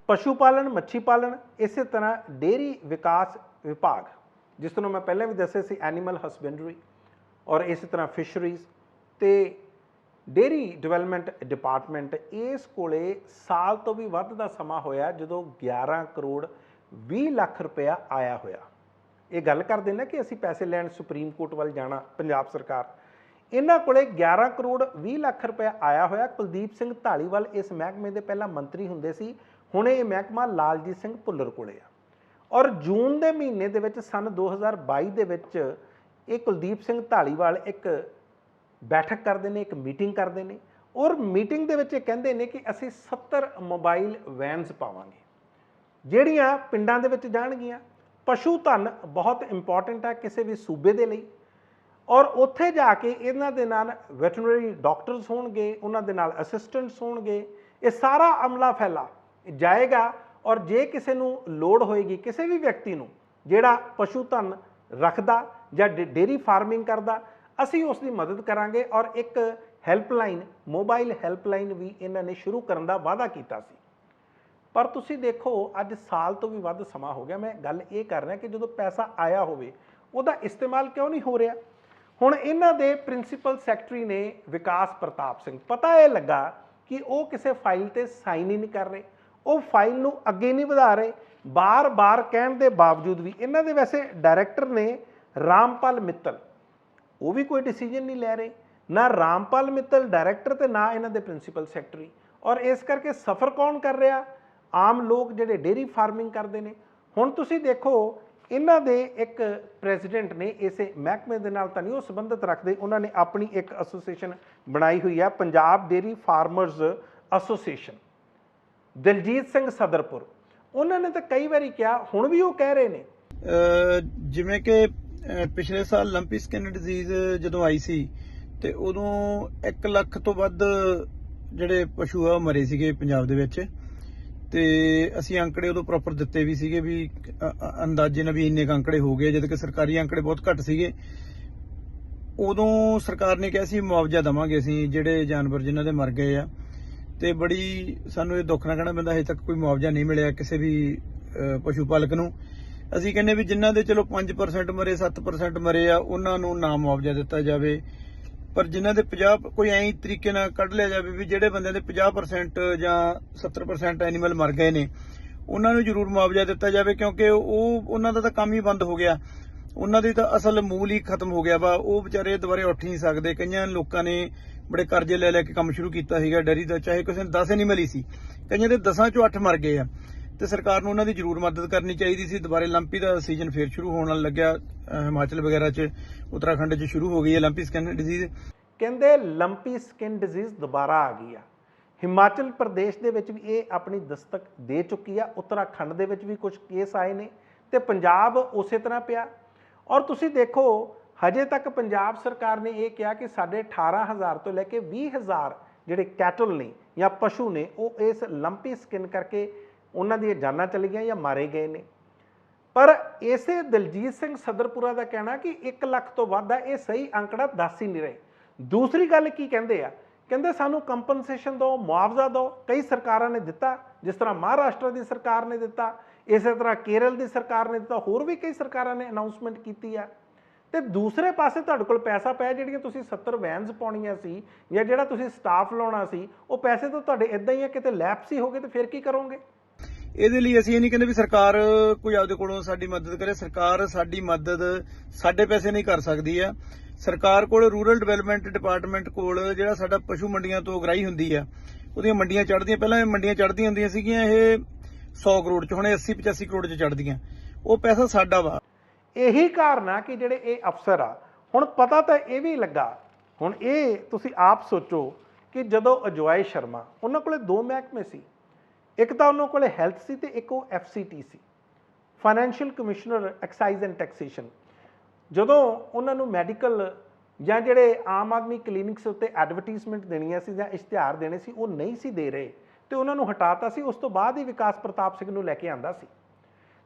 ਪਸ਼ੂ ਪਾਲਣ, ਮੱਛੀ ਪਾਲਣ, ਇਸੇ ਤਰ੍ਹਾਂ ਡੇਅਰੀ ਵਿਕਾਸ ਵਿਭਾਗ, ਜਿਸ ਨੂੰ ਮੈਂ ਪਹਿਲਾਂ ਵੀ ਦੱਸਿਆ ਸੀ, ਐਨੀਮਲ ਹਸਬੈਂਡਰੀ, ਔਰ ਇਸੇ ਤਰ੍ਹਾਂ ਫਿਸ਼ਰੀਜ਼ ਤੇ ਡੇਅਰੀ ਡਿਵੈਲਪਮੈਂਟ ਡਿਪਾਰਟਮੈਂਟ, ਇਸ ਕੋਲੇ ਸਾਲ ਤੋਂ ਵੀ ਵੱਧ ਦਾ ਸਮਾਂ ਹੋਇਆ ਜਦੋਂ 11 ਕਰੋੜ 20 ਲੱਖ ਰੁਪਇਆ ਆਇਆ ਹੋਇਆ। ਇਹ ਗੱਲ ਕਰਦੇ ਨੇ ਕਿ ਅਸੀਂ ਪੈਸੇ ਲੈਣ ਸੁਪਰੀਮ ਕੋਰਟ ਵੱਲ ਜਾਣਾ, ਪੰਜਾਬ ਸਰਕਾਰ। ਇਹਨਾਂ ਕੋਲੇ 11 ਕਰੋੜ 20 ਲੱਖ ਰੁਪਏ ਆਇਆ ਹੋਇਆ। ਕੁਲਦੀਪ ਸਿੰਘ ਢਾਲੀਵਾਲ ਇਸ ਮਹਿਕਮੇ ਦੇ ਪਹਿਲਾਂ ਮੰਤਰੀ ਹੁੰਦੇ ਸੀ, ਹੁਣ ਇਹ ਮਹਿਕਮਾ ਲਾਲਜੀਤ ਸਿੰਘ ਭੁੱਲਰ ਕੋਲੇ ਆ। ਔਰ ਜੂਨ ਦੇ ਮਹੀਨੇ ਦੇ ਵਿੱਚ ਸਨ 2022 ਦੇ ਵਿੱਚ ਇਹ ਕੁਲਦੀਪ ਸਿੰਘ ਢਾਲੀਵਾਲ ਇੱਕ ਬੈਠਕ ਕਰਦੇ ਨੇ, ਇੱਕ ਮੀਟਿੰਗ ਕਰਦੇ ਨੇ, ਔਰ ਮੀਟਿੰਗ ਦੇ ਵਿੱਚ ਇਹ ਕਹਿੰਦੇ ਨੇ ਕਿ ਅਸੀਂ 70 ਮੋਬਾਈਲ ਵੈਨਸ ਪਾਵਾਂਗੇ ਜਿਹੜੀਆਂ ਪਿੰਡਾਂ ਦੇ ਵਿੱਚ ਜਾਣਗੀਆਂ। ਪਸ਼ੂ ਧਨ ਬਹੁਤ ਇੰਪੋਰਟੈਂਟ ਹੈ ਕਿਸੇ ਵੀ ਸੂਬੇ ਦੇ ਲਈ, ਔਰ ਉੱਥੇ ਜਾ ਕੇ ਇਹਨਾਂ ਦੇ ਨਾਲ ਵੈਟਰਨਰੀ ਡਾਕਟਰਸ ਹੋਣਗੇ, ਉਹਨਾਂ ਦੇ ਨਾਲ ਅਸਿਸਟੈਂਟਸ ਹੋਣਗੇ, ਇਹ ਸਾਰਾ ਅਮਲਾ ਫੈਲਾ ਜਾਏਗਾ। ਔਰ ਜੇ ਕਿਸੇ ਨੂੰ ਲੋੜ ਹੋਏਗੀ, ਕਿਸੇ ਵੀ ਵਿਅਕਤੀ ਨੂੰ ਜਿਹੜਾ ਪਸ਼ੂ ਧਨ ਰੱਖਦਾ ਜਾਂ ਡੇਅਰੀ ਫਾਰਮਿੰਗ ਕਰਦਾ, ਅਸੀਂ ਉਸ ਦੀ ਮਦਦ ਕਰਾਂਗੇ। ਔਰ ਇੱਕ ਹੈਲਪਲਾਈਨ, ਮੋਬਾਈਲ ਹੈਲਪਲਾਈਨ ਵੀ ਇਹਨਾਂ ਨੇ ਸ਼ੁਰੂ ਕਰਨ ਦਾ ਵਾਅਦਾ ਕੀਤਾ ਸੀ। ਪਰ ਤੁਸੀਂ ਦੇਖੋ ਅੱਜ ਸਾਲ ਤੋਂ ਵੀ ਵੱਧ ਸਮਾਂ ਹੋ ਗਿਆ। ਮੈਂ ਗੱਲ ਇਹ ਕਰ ਰਿਹਾ ਕਿ ਜਦੋਂ ਪੈਸਾ ਆਇਆ ਹੋਵੇ ਉਹਦਾ ਇਸਤੇਮਾਲ ਕਿਉਂ ਨਹੀਂ ਹੋ ਰਿਹਾ। ਹੁਣ ਇਹਨਾਂ ਦੇ ਪ੍ਰਿੰਸੀਪਲ ਸੈਕਟਰੀ ਨੇ ਵਿਕਾਸ ਪ੍ਰਤਾਪ ਸਿੰਘ, ਪਤਾ ਇਹ ਲੱਗਾ ਕਿ ਉਹ ਕਿਸੇ ਫਾਈਲ ਤੇ ਸਾਈਨ ਹੀ ਨਹੀਂ ਕਰ ਰਹੇ, ਉਹ ਫਾਈਲ ਨੂੰ ਅੱਗੇ ਨਹੀਂ ਵਧਾ ਰਹੇ। ਬਾਰ-ਬਾਰ ਕਹਿਣ ਦੇ ਬਾਵਜੂਦ ਵੀ ਇਹਨਾਂ ਦੇ ਵੈਸੇ ਡਾਇਰੈਕਟਰ ਨੇ ਰਾਮਪਾਲ ਮਿੱਤਲ, ਉਹ ਵੀ ਕੋਈ ਡਿਸੀਜਨ ਨਹੀਂ ਲੈ ਰਹੇ, ਨਾ ਰਾਮਪਾਲ ਮਿੱਤਲ ਡਾਇਰੈਕਟਰ ਤੇ ਨਾ ਇਹਨਾਂ ਦੇ ਪ੍ਰਿੰਸੀਪਲ ਸੈਕਟਰੀ। ਔਰ ਇਸ ਕਰਕੇ ਸਫਰ ਕੌਣ ਕਰ ਰਿਹਾ? ਆਮ ਲੋਕ ਜਿਹੜੇ ਡੇਅਰੀ ਫਾਰਮਿੰਗ ਕਰਦੇ ਨੇ। ਹੁਣ ਤੁਸੀਂ ਦੇਖੋ ਇਹਨਾਂ ਦੇ ਇੱਕ ਪ੍ਰੈਜ਼ੀਡੈਂਟ ਨੇ, ਇਸੇ ਮਹਿਕਮੇ ਦੇ ਨਾਲ ਤਾਂ ਨਹੀਂ ਉਹ ਸੰਬੰਧਿਤ ਰੱਖਦੇ, ਉਹਨਾਂ ਨੇ ਆਪਣੀ ਇੱਕ ਐਸੋਸੀਏਸ਼ਨ ਬਣਾਈ ਹੋਈ ਹੈ, Punjab dairy farmers association. Diljit Singh Sadarpur, ਉਹਨਾਂ ਨੇ ਤਾਂ ਕਈ ਵਾਰੀ ਕਿਹਾ, ਹੁਣ ਵੀ ਉਹ ਕਹਿ ਰਹੇ ਨੇ ਜਿਵੇਂ ਕਿ ਪਿਛਲੇ ਸਾਲ ਲੰਪੀ ਸਕਿਨ ਡਿਜ਼ੀਜ਼ ਜਦੋਂ ਆਈ ਸੀ ਤੇ ਉਦੋਂ 1 ਲੱਖ ਤੋਂ ਵੱਧ ਜਿਹੜੇ ਪਸ਼ੂ ਆ ਉਹ ਮਰੇ ਸੀਗੇ ਪੰਜਾਬ ਦੇ ਵਿੱਚ, ਤੇ ਅਸੀਂ ਅੰਕੜੇ ਉਦੋਂ ਪ੍ਰੋਪਰ ਦਿੱਤੇ ਵੀ ਸੀਗੇ ਵੀ ਅੰਦਾਜ਼ੇ ਨਾਲ ਵੀ ਇੰਨੇ ਅੰਕੜੇ ਹੋ ਗਏ, ਜਦ ਕਿ ਸਰਕਾਰੀ ਅੰਕੜੇ ਬਹੁਤ ਘੱਟ ਸੀਗੇ। ਉਦੋਂ ਸਰਕਾਰ ਨੇ ਕਿਹਾ ਸੀ ਮੁਆਵਜ਼ਾ ਦੇਵਾਂਗੇ ਅਸੀਂ ਜਿਹੜੇ ਜਾਨਵਰ ਜਿਨ੍ਹਾਂ ਦੇ ਮਰ ਗਏ ਆ, ਤੇ ਬੜੀ ਸਾਨੂੰ ਇਹ ਦੁੱਖ ਨਾਲ ਕਹਿਣਾ ਪੈਂਦਾ ਹਜੇ ਤੱਕ ਕੋਈ ਮੁਆਵਜ਼ਾ ਨਹੀਂ ਮਿਲਿਆ ਕਿਸੇ ਵੀ ਪਸ਼ੂ ਪਾਲਕ ਨੂੰ। ਅਸੀਂ ਕਹਿੰਦੇ ਵੀ ਜਿਨ੍ਹਾਂ ਦੇ ਚਲੋ 5% ਮਰੇ, 7% ਮਰੇ ਆ, ਉਹਨਾਂ ਨੂੰ ਨਾ ਮੁਆਵਜ਼ਾ ਦਿੱਤਾ ਜਾਵੇ, ਪਰ ਜਿਨ੍ਹਾਂ ਦੇ 50 ਕੋਈ ਐਂ ਤਰੀਕੇ ਨਾਲ ਕੱਢ ਲਿਆ ਜਾਵੇ ਵੀ ਜਿਹੜੇ ਬੰਦਿਆਂ ਦੇ 50% ਜਾਂ 70% ਐਨੀਮਲ ਮਰ ਗਏ ਨੇ ਉਹਨਾਂ ਨੂੰ ਜ਼ਰੂਰ ਮੁਆਵਜ਼ਾ ਦਿੱਤਾ ਜਾਵੇ, ਕਿਉਂਕਿ ਉਹਨਾਂ ਦਾ ਤਾਂ ਕੰਮ ਹੀ ਬੰਦ ਹੋ ਗਿਆ, ਉਹਨਾਂ ਦੀ ਤਾਂ ਅਸਲ ਮੂਲ ਹੀ ਖਤਮ ਹੋ ਗਿਆ ਵਾ। ਉਹ ਵਿਚਾਰੇ ਦੁਬਾਰੇ ਉੱਠ ਨਹੀਂ ਸਕਦੇ। ਕਈਆਂ ਲੋਕਾਂ ਨੇ ਬੜੇ ਕਰਜ਼ੇ ਲੈ ਲੈ ਕੇ ਕੰਮ ਸ਼ੁਰੂ ਕੀਤਾ ਸੀਗਾ ਡੈਰੀ ਦਾ, ਚਾਹੇ ਕਿਸੇ ਨੇ 10 ਐਨੀਮਲ ਹੀ ਸੀ, ਕਈਆਂ ਦੇ 10 ਚੋਂ 8 ਮਰ ਗਏ ਆ, ਤੇ ਸਰਕਾਰ ਨੂੰ ਉਹਨਾਂ ਦੀ ਜ਼ਰੂਰ ਮਦਦ ਕਰਨੀ ਚਾਹੀਦੀ ਸੀ। ਦੁਬਾਰੇ ਲੰਪੀ ਦਾ ਸੀਜ਼ਨ ਫੇਰ ਸ਼ੁਰੂ ਹੋਣ ਲੱਗਿਆ, ਹਿਮਾਚਲ ਵਗੈਰਾ 'ਚ, ਉੱਤਰਾਖੰਡ 'ਚ ਸ਼ੁਰੂ ਹੋ ਗਈ ਹੈ ਲੰਪੀ ਸਕਿਨ ਡਿਜ਼ੀਜ਼। ਕਹਿੰਦੇ ਲੰਪੀ ਸਕਿਨ ਡਿਜ਼ੀਜ਼ ਦੁਬਾਰਾ ਆ ਗਈ ਆ। ਹਿਮਾਚਲ ਪ੍ਰਦੇਸ਼ ਦੇ ਵਿੱਚ ਵੀ ਇਹ ਆਪਣੀ ਦਸਤਕ ਦੇ ਚੁੱਕੀ ਆ, ਉੱਤਰਾਖੰਡ ਦੇ ਵਿੱਚ ਵੀ ਕੁਝ ਕੇਸ ਆਏ ਨੇ, ਤੇ ਪੰਜਾਬ ਉਸੇ ਤਰ੍ਹਾਂ ਪਿਆ। ਔਰ ਤੁਸੀਂ ਦੇਖੋ ਹਜੇ ਤੱਕ ਪੰਜਾਬ ਸਰਕਾਰ ਨੇ ਇਹ ਕਿਹਾ ਕਿ ਸਾਡੇ 18,000 ਤੋਂ ਲੈ ਕੇ 20,000 ਜਿਹੜੇ ਕੈਟਲ ਨੇ ਜਾਂ ਪਸ਼ੂ ਨੇ ਉਹ ਇਸ ਲੰਪੀ ਸਕਿਨ ਕਰਕੇ ਉਹਨਾਂ ਦੀਆਂ ਜਾਨਾਂ ਚਲੀ ਗਈਆਂ ਜਾਂ ਮਾਰੇ ਗਏ ਨੇ। ਪਰ ਇਸੇ ਦਿਲਜੀਤ ਸਿੰਘ ਸਦਰਪੁਰਾ ਦਾ ਕਹਿਣਾ ਕਿ 1 ਲੱਖ ਤੋਂ ਵੱਧ ਆ, ਇਹ ਸਹੀ ਅੰਕੜਾ ਦੱਸ ਹੀ ਨਹੀਂ ਰਹੇ। ਦੂਸਰੀ ਗੱਲ ਕੀ ਕਹਿੰਦੇ ਆ, ਕਹਿੰਦੇ ਸਾਨੂੰ ਕੰਪਨਸੇਸ਼ਨ ਦਿਓ, ਮੁਆਵਜ਼ਾ ਦਿਓ। ਕਈ ਸਰਕਾਰਾਂ ਨੇ ਦਿੱਤਾ, ਜਿਸ ਤਰ੍ਹਾਂ ਮਹਾਰਾਸ਼ਟਰ ਦੀ ਸਰਕਾਰ ਨੇ ਦਿੱਤਾ, ਇਸੇ ਤਰ੍ਹਾਂ ਕੇਰਲ ਦੀ ਸਰਕਾਰ ਨੇ ਦਿੱਤਾ, ਹੋਰ ਵੀ ਕਈ ਸਰਕਾਰਾਂ ਨੇ ਅਨਾਉਂਸਮੈਂਟ ਕੀਤੀ ਆ। ਤੇ ਦੂਸਰੇ ਪਾਸੇ ਤੁਹਾਡੇ ਕੋਲ ਪੈਸਾ ਪਿਆ, ਜਿਹੜੀਆਂ ਤੁਸੀਂ 70 ਵੈਨਸ ਪਾਉਣੀਆਂ ਸੀ ਜਾਂ ਜਿਹੜਾ ਤੁਸੀਂ ਸਟਾਫ ਲਾਉਣਾ ਸੀ, ਉਹ ਪੈਸੇ ਤਾਂ ਤੁਹਾਡੇ ਇਦਾਂ ਹੀ ਆ, ਕਿਤੇ ਲੈਪਸ ਹੀ ਹੋ ਗਏ ਤੇ ਫਿਰ ਕੀ ਕਰੋਗੇ? ਇਹਦੇ ਲਈ ਅਸੀਂ ਇਹ ਨਹੀਂ ਕਹਿੰਦੇ ਵੀ ਸਰਕਾਰ ਕੋਈ ਆਪਦੇ ਕੋਲੋਂ ਸਾਡੀ ਮਦਦ ਕਰੇ। ਸਰਕਾਰ ਸਾਡੀ ਮਦਦ ਸਾਡੇ ਪੈਸੇ ਨਹੀਂ ਕਰ ਸਕਦੀ ਆ। ਸਰਕਾਰ ਕੋਲ ਰੂਰਲ ਡਿਵੈਲਪਮੈਂਟ ਡਿਪਾਰਟਮੈਂਟ ਕੋਲ ਜਿਹੜਾ ਸਾਡਾ ਪਸ਼ੂ ਮੰਡੀਆਂ ਤੋਂ ਅਗਰਾਈ ਹੁੰਦੀ ਆ, ਉਹਦੀਆਂ ਮੰਡੀਆਂ ਚੜ੍ਹਦੀਆਂ, ਪਹਿਲਾਂ ਇਹ ਮੰਡੀਆਂ ਚੜ੍ਹਦੀਆਂ ਹੁੰਦੀਆਂ ਸੀਗੀਆਂ ਇਹ 100 ਕਰੋੜ 'ਚ, ਹੁਣ 80-85 ਕਰੋੜ 'ਚ ਚੜ੍ਹਦੀਆਂ, ਉਹ ਪੈਸਾ ਸਾਡਾ ਵਾ। ਇਹੀ ਕਾਰਨ ਆ ਕਿ ਜਿਹੜੇ ਇਹ ਅਫਸਰ ਆ, ਹੁਣ ਪਤਾ ਤਾਂ ਇਹ ਵੀ ਲੱਗਾ, ਹੁਣ ਇਹ ਤੁਸੀਂ ਆਪ ਸੋਚੋ ਕਿ ਜਦੋਂ ਅਜਵਾਏ ਸ਼ਰਮਾ, ਉਹਨਾਂ ਕੋਲੇ 2 ਮਹਿਕਮੇ ਸੀ, ਇੱਕ ਤਾਂ ਉਹਨਾਂ ਕੋਲੇ ਹੈਲਥ ਸੀ ਤੇ ਇੱਕ ਉਹ FCT C, financial commissioner excise and taxation. ਜਦੋਂ ਉਹਨਾਂ ਨੂੰ ਮੈਡੀਕਲ ਜਾਂ ਜਿਹੜੇ ਆਮ ਆਦਮੀ ਕਲੀਨਿਕਸ ਉੱਤੇ ਐਡਵਰਟੀਜ਼ਮੈਂਟ ਦੇਣੀਆਂ ਸੀ ਜਾਂ ਇਸ਼ਤਿਹਾਰ ਦੇਣੇ ਸੀ, ਉਹ ਨਹੀਂ ਸੀ ਦੇ ਰਹੇ ਤੇ ਉਹਨਾਂ ਨੂੰ ਹਟਾਤਾ ਸੀ। ਉਸ ਤੋਂ ਬਾਅਦ ਹੀ ਵਿਕਾਸ ਪ੍ਰਤਾਪ ਸਿੰਘ ਨੂੰ ਲੈ ਕੇ ਆਂਦਾ ਸੀ,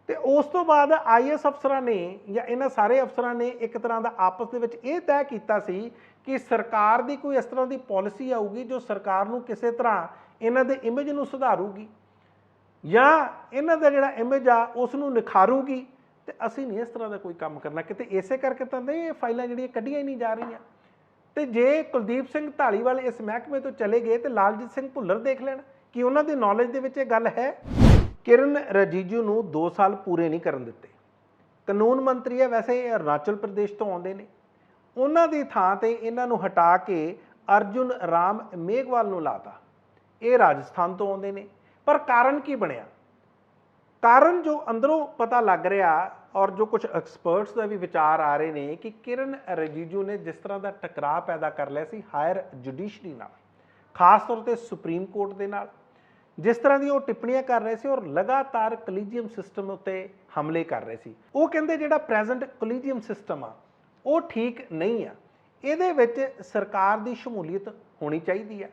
ਤੇ ਉਸ ਤੋਂ ਬਾਅਦ IAS ਅਫਸਰਾਂ ਨੇ ਜਾਂ ਇਹਨਾਂ ਸਾਰੇ ਅਫਸਰਾਂ ਨੇ ਇੱਕ ਤਰ੍ਹਾਂ ਦਾ ਆਪਸ ਦੇ ਵਿੱਚ ਇਹ ਤੈਅ ਕੀਤਾ ਸੀ ਕਿ ਸਰਕਾਰ ਦੀ ਕੋਈ ਇਸ ਤਰ੍ਹਾਂ ਦੀ ਪਾਲਿਸੀ ਆਊਗੀ ਜੋ ਸਰਕਾਰ ਨੂੰ ਕਿਸੇ ਤਰ੍ਹਾਂ ਇਹਨਾਂ ਦੇ ਇਮੇਜ ਨੂੰ ਸੁਧਾਰੂਗੀ ਜਾਂ ਇਹਨਾਂ ਦਾ ਜਿਹੜਾ ਇਮੇਜ ਆ ਉਸ ਨੂੰ ਨਿਖਾਰੂਗੀ, ਤੇ ਅਸੀਂ ਨਹੀਂ ਇਸ ਤਰ੍ਹਾਂ ਦਾ ਕੋਈ ਕੰਮ ਕਰਨਾ। ਕਿਤੇ ਇਸੇ ਕਰਕੇ ਤਾਂ ਨਹੀਂ ਇਹ ਫਾਈਲਾਂ ਜਿਹੜੀਆਂ ਕੱਢੀਆਂ ਹੀ ਨਹੀਂ ਜਾ ਰਹੀਆਂ। ਤੇ ਜੇ ਕੁਲਦੀਪ ਸਿੰਘ ਢਾਲੀਵਾਲ ਇਸ ਮਹਿਕਮੇ ਤੋਂ ਚਲੇ ਗਏ ਤੇ ਲਾਲਜੀਤ ਸਿੰਘ ਭੁੱਲਰ ਦੇਖ ਲੈਣ ਕਿ ਉਹਨਾਂ ਦੀ ਨੌਲੇਜ ਦੇ ਵਿੱਚ ਇਹ ਗੱਲ ਹੈ। ਕਿਰਨ ਰਿਜੀਜੂ ਨੂੰ 2 ਸਾਲ ਪੂਰੇ ਨਹੀਂ ਕਰਨ ਦਿੱਤੇ। ਕਾਨੂੰਨ ਮੰਤਰੀ ਹੈ, ਵੈਸੇ ਇਹ ਅਰੁਣਾਚਲ ਪ੍ਰਦੇਸ਼ ਤੋਂ ਆਉਂਦੇ ਨੇ, ਉਹਨਾਂ ਦੀ ਥਾਂ ਤੇ ਇਹਨਾਂ ਨੂੰ ਹਟਾ ਕੇ ਅਰਜੁਨ ਰਾਮ ਮੇਘਵਾਲ ਨੂੰ ਲਾਤਾ। ਇਹ ਰਾਜਸਥਾਨ ਤੋਂ ਆਉਂਦੇ ਨੇ। ਪਰ ਕਾਰਨ ਕੀ ਬਣਿਆ? ਕਾਰਨ ਜੋ ਅੰਦਰੋਂ ਪਤਾ ਲੱਗ ਰਿਹਾ ਔਰ ਜੋ ਕੁਝ ਐਕਸਪਰਟਸ ਦਾ ਵੀ ਵਿਚਾਰ ਆ ਰਹੇ ਨੇ ਕਿ ਕਿਰਨ ਰਿਜੀਜੂ ਨੇ ਜਿਸ ਤਰ੍ਹਾਂ ਦਾ ਟਕਰਾਅ ਪੈਦਾ ਕਰ ਲਿਆ ਸੀ ਹਾਇਰ ਜੁਡੀਸ਼ਰੀ ਨਾਲ, ਖਾਸ ਤੌਰ ਤੇ ਸੁਪਰੀਮ ਕੋਰਟ ਦੇ ਨਾਲ, ਜਿਸ ਤਰ੍ਹਾਂ ਦੀ ਉਹ ਟਿੱਪਣੀਆਂ ਕਰ ਰਹੇ ਸੀ ਔਰ ਲਗਾਤਾਰ ਕੋਲੀਜੀਅਮ ਸਿਸਟਮ ਉੱਤੇ ਹਮਲੇ ਕਰ ਰਹੇ ਸੀ। ਉਹ ਕਹਿੰਦੇ ਜਿਹੜਾ ਪ੍ਰੈਜ਼ੈਂਟ ਕੋਲੀਜੀਅਮ ਸਿਸਟਮ ਆ ਉਹ ਠੀਕ ਨਹੀਂ ਆ, ਇਹਦੇ ਵਿੱਚ ਸਰਕਾਰ ਦੀ ਸ਼ਮੂਲੀਅਤ ਹੋਣੀ ਚਾਹੀਦੀ ਆ,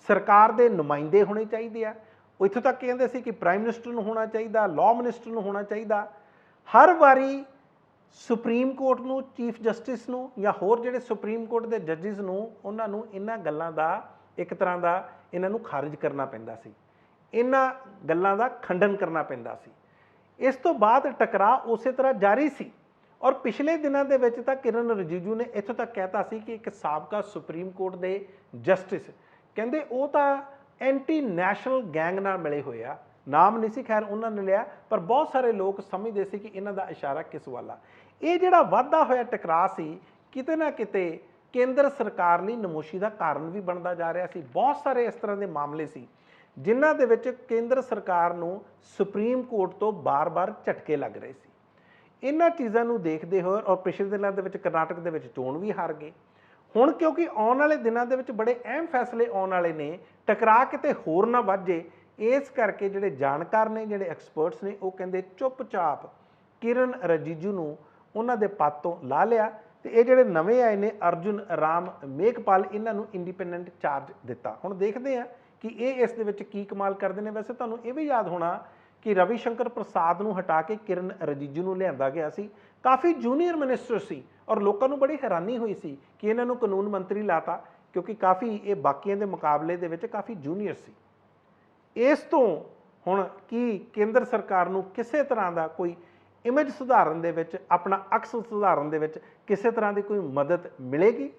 ਸਰਕਾਰ ਦੇ ਨੁਮਾਇੰਦੇ ਹੋਣੇ ਚਾਹੀਦੇ ਆ। ਉਹ ਇੱਥੋਂ ਤੱਕ ਕਹਿੰਦੇ ਸੀ ਕਿ ਪ੍ਰਾਈਮ ਮਿਨਿਸਟਰ ਨੂੰ ਹੋਣਾ ਚਾਹੀਦਾ, ਲਾਅ ਮਿਨਿਸਟਰ ਨੂੰ ਹੋਣਾ ਚਾਹੀਦਾ। ਹਰ ਵਾਰੀ ਸੁਪਰੀਮ ਕੋਰਟ ਨੂੰ, ਚੀਫ ਜਸਟਿਸ ਨੂੰ ਜਾਂ ਹੋਰ ਜਿਹੜੇ ਸੁਪਰੀਮ ਕੋਰਟ ਦੇ ਜੱਜਿਸ ਨੂੰ, ਉਹਨਾਂ ਨੂੰ ਇਹਨਾਂ ਗੱਲਾਂ ਦਾ ਇੱਕ ਤਰ੍ਹਾਂ ਦਾ ਇਹਨਾਂ ਨੂੰ ਖਾਰਿਜ ਕਰਨਾ ਪੈਂਦਾ ਸੀ, ਇਹਨਾਂ ਗੱਲਾਂ ਦਾ ਖੰਡਨ ਕਰਨਾ ਪੈਂਦਾ ਸੀ। ਇਸ ਤੋਂ ਬਾਅਦ ਟਕਰਾਅ ਉਸੇ ਤਰ੍ਹਾਂ ਜਾਰੀ ਸੀ ਔਰ ਪਿਛਲੇ ਦਿਨਾਂ ਦੇ ਵਿੱਚ ਤਾਂ ਕਿਰਨ ਰਿਜੀਜੂ ਨੇ ਇੱਥੋਂ ਤੱਕ ਕਹਿਤਾ ਸੀ ਕਿ ਇੱਕ ਸਾਬਕਾ ਸੁਪਰੀਮ ਕੋਰਟ ਦੇ ਜਸਟਿਸ ਕਹਿੰਦੇ ਉਹ ਤਾਂ ਐਂਟੀ ਨੈਸ਼ਨਲ ਗੈਂਗ ਨਾਲ ਮਿਲੇ ਹੋਏ ਆ। ਨਾਮ ਨਹੀਂ ਸੀ ਖੈਰ ਉਹਨਾਂ ਨੇ ਲਿਆ, ਪਰ ਬਹੁਤ ਸਾਰੇ ਲੋਕ ਸਮਝਦੇ ਸੀ ਕਿ ਇਹਨਾਂ ਦਾ ਇਸ਼ਾਰਾ ਕਿਸ ਵੱਲ ਆ। ਇਹ ਜਿਹੜਾ ਵਾਧਾ ਹੋਇਆ ਟਕਰਾਅ ਸੀ ਕਿਤੇ ਨਾ ਕਿਤੇ ਕੇਂਦਰ ਸਰਕਾਰ ਲਈ ਨਮੋਸ਼ੀ ਦਾ ਕਾਰਨ ਵੀ ਬਣਦਾ ਜਾ ਰਿਹਾ ਸੀ। ਬਹੁਤ ਸਾਰੇ ਇਸ ਤਰ੍ਹਾਂ ਦੇ ਮਾਮਲੇ ਸੀ ਜਿਨ੍ਹਾਂ ਦੇ ਵਿੱਚ ਕੇਂਦਰ ਸਰਕਾਰ ਨੂੰ ਸੁਪਰੀਮ ਕੋਰਟ ਤੋਂ ਬਾਰ-ਬਾਰ ਝਟਕੇ ਲੱਗ ਰਹੇ ਸੀ। ਇਹਨਾਂ ਚੀਜ਼ਾਂ ਨੂੰ ਦੇਖਦੇ ਹੋਏ ਔਰ ਪਿਛਲੇ ਦਿਨਾਂ ਦੇ ਵਿੱਚ ਕਰਨਾਟਕ ਦੇ ਵਿੱਚ ਚੋਣ ਵੀ ਹਾਰ ਗਏ। ਹੁਣ ਕਿਉਂਕਿ ਆਉਣ ਵਾਲੇ ਦਿਨਾਂ ਦੇ ਵਿੱਚ ਬੜੇ ਅਹਿਮ ਫੈਸਲੇ ਆਉਣ ਵਾਲੇ ਨੇ, ਟਕਰਾਅ ਕਿਤੇ ਹੋਰ ਨਾ ਵੱਧ ਜੇ, ਇਸ ਕਰਕੇ ਜਿਹੜੇ ਜਾਣਕਾਰ ਨੇ, ਜਿਹੜੇ ਐਕਸਪਰਟਸ ਨੇ, ਉਹ ਕਹਿੰਦੇ ਚੁੱਪਚਾਪ ਕਿਰਨ ਰਿਜੀਜੂ ਨੂੰ ਉਹਨਾਂ ਦੇ ਪਦ ਤੋਂ ਲਾ ਲਿਆ ਤੇ ਇਹ ਜਿਹੜੇ ਨਵੇਂ ਆਏ ਨੇ ਅਰਜੁਨ ਰਾਮ ਮੇਘਪਾਲ, ਇਹਨਾਂ ਨੂੰ ਇੰਡੀਪੈਂਡੈਂਟ ਚਾਰਜ ਦਿੱਤਾ। ਹੁਣ ਦੇਖਦੇ ਆ ਕਿ ਇਹ ਇਸ ਦੇ ਵਿੱਚ ਕੀ ਕਮਾਲ ਕਰਦੇ ਨੇ। ਵੈਸੇ ਤੁਹਾਨੂੰ ਇਹ ਵੀ ਯਾਦ ਹੋਣਾ ਕਿ ਰਵੀ ਸ਼ੰਕਰ ਪ੍ਰਸਾਦ ਨੂੰ ਹਟਾ ਕੇ ਕਿਰਨ ਰਿਜੀਜੂ ਨੂੰ ਲਿਆਂਦਾ ਗਿਆ ਸੀ। ਕਾਫੀ ਜੂਨੀਅਰ ਮਿਨਿਸਟਰ ਸੀ ਔਰ ਲੋਕਾਂ ਨੂੰ ਬੜੀ ਹੈਰਾਨੀ ਹੋਈ ਸੀ ਕਿ ਇਹਨਾਂ ਨੂੰ ਕਾਨੂੰਨ ਮੰਤਰੀ ਲਾਤਾ, ਕਿਉਂਕਿ ਕਾਫੀ ਇਹ ਬਾਕੀਆਂ ਦੇ ਮੁਕਾਬਲੇ ਦੇ ਵਿੱਚ ਕਾਫੀ ਜੂਨੀਅਰ ਸੀ। ਇਸ ਤੋਂ ਹੁਣ ਕੀ ਕੇਂਦਰ ਸਰਕਾਰ ਨੂੰ ਕਿਸੇ ਤਰ੍ਹਾਂ ਦਾ ਕੋਈ ਇਮੇਜ ਸੁਧਾਰਨ ਦੇ ਵਿੱਚ, ਆਪਣਾ ਅਕਸ ਸੁਧਾਰਨ ਦੇ ਵਿੱਚ ਕਿਸੇ ਤਰ੍ਹਾਂ ਦੀ ਕੋਈ ਮਦਦ ਮਿਲੇਗੀ?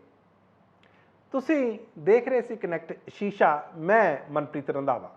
ਤੁਸੀਂ ਦੇਖ ਰਹੇ ਸੀ ਕਨੈਕਟ ਸ਼ੀਸ਼ਾ। ਮੈਂ ਮਨਪ੍ਰੀਤ ਰੰਧਾਵਾ।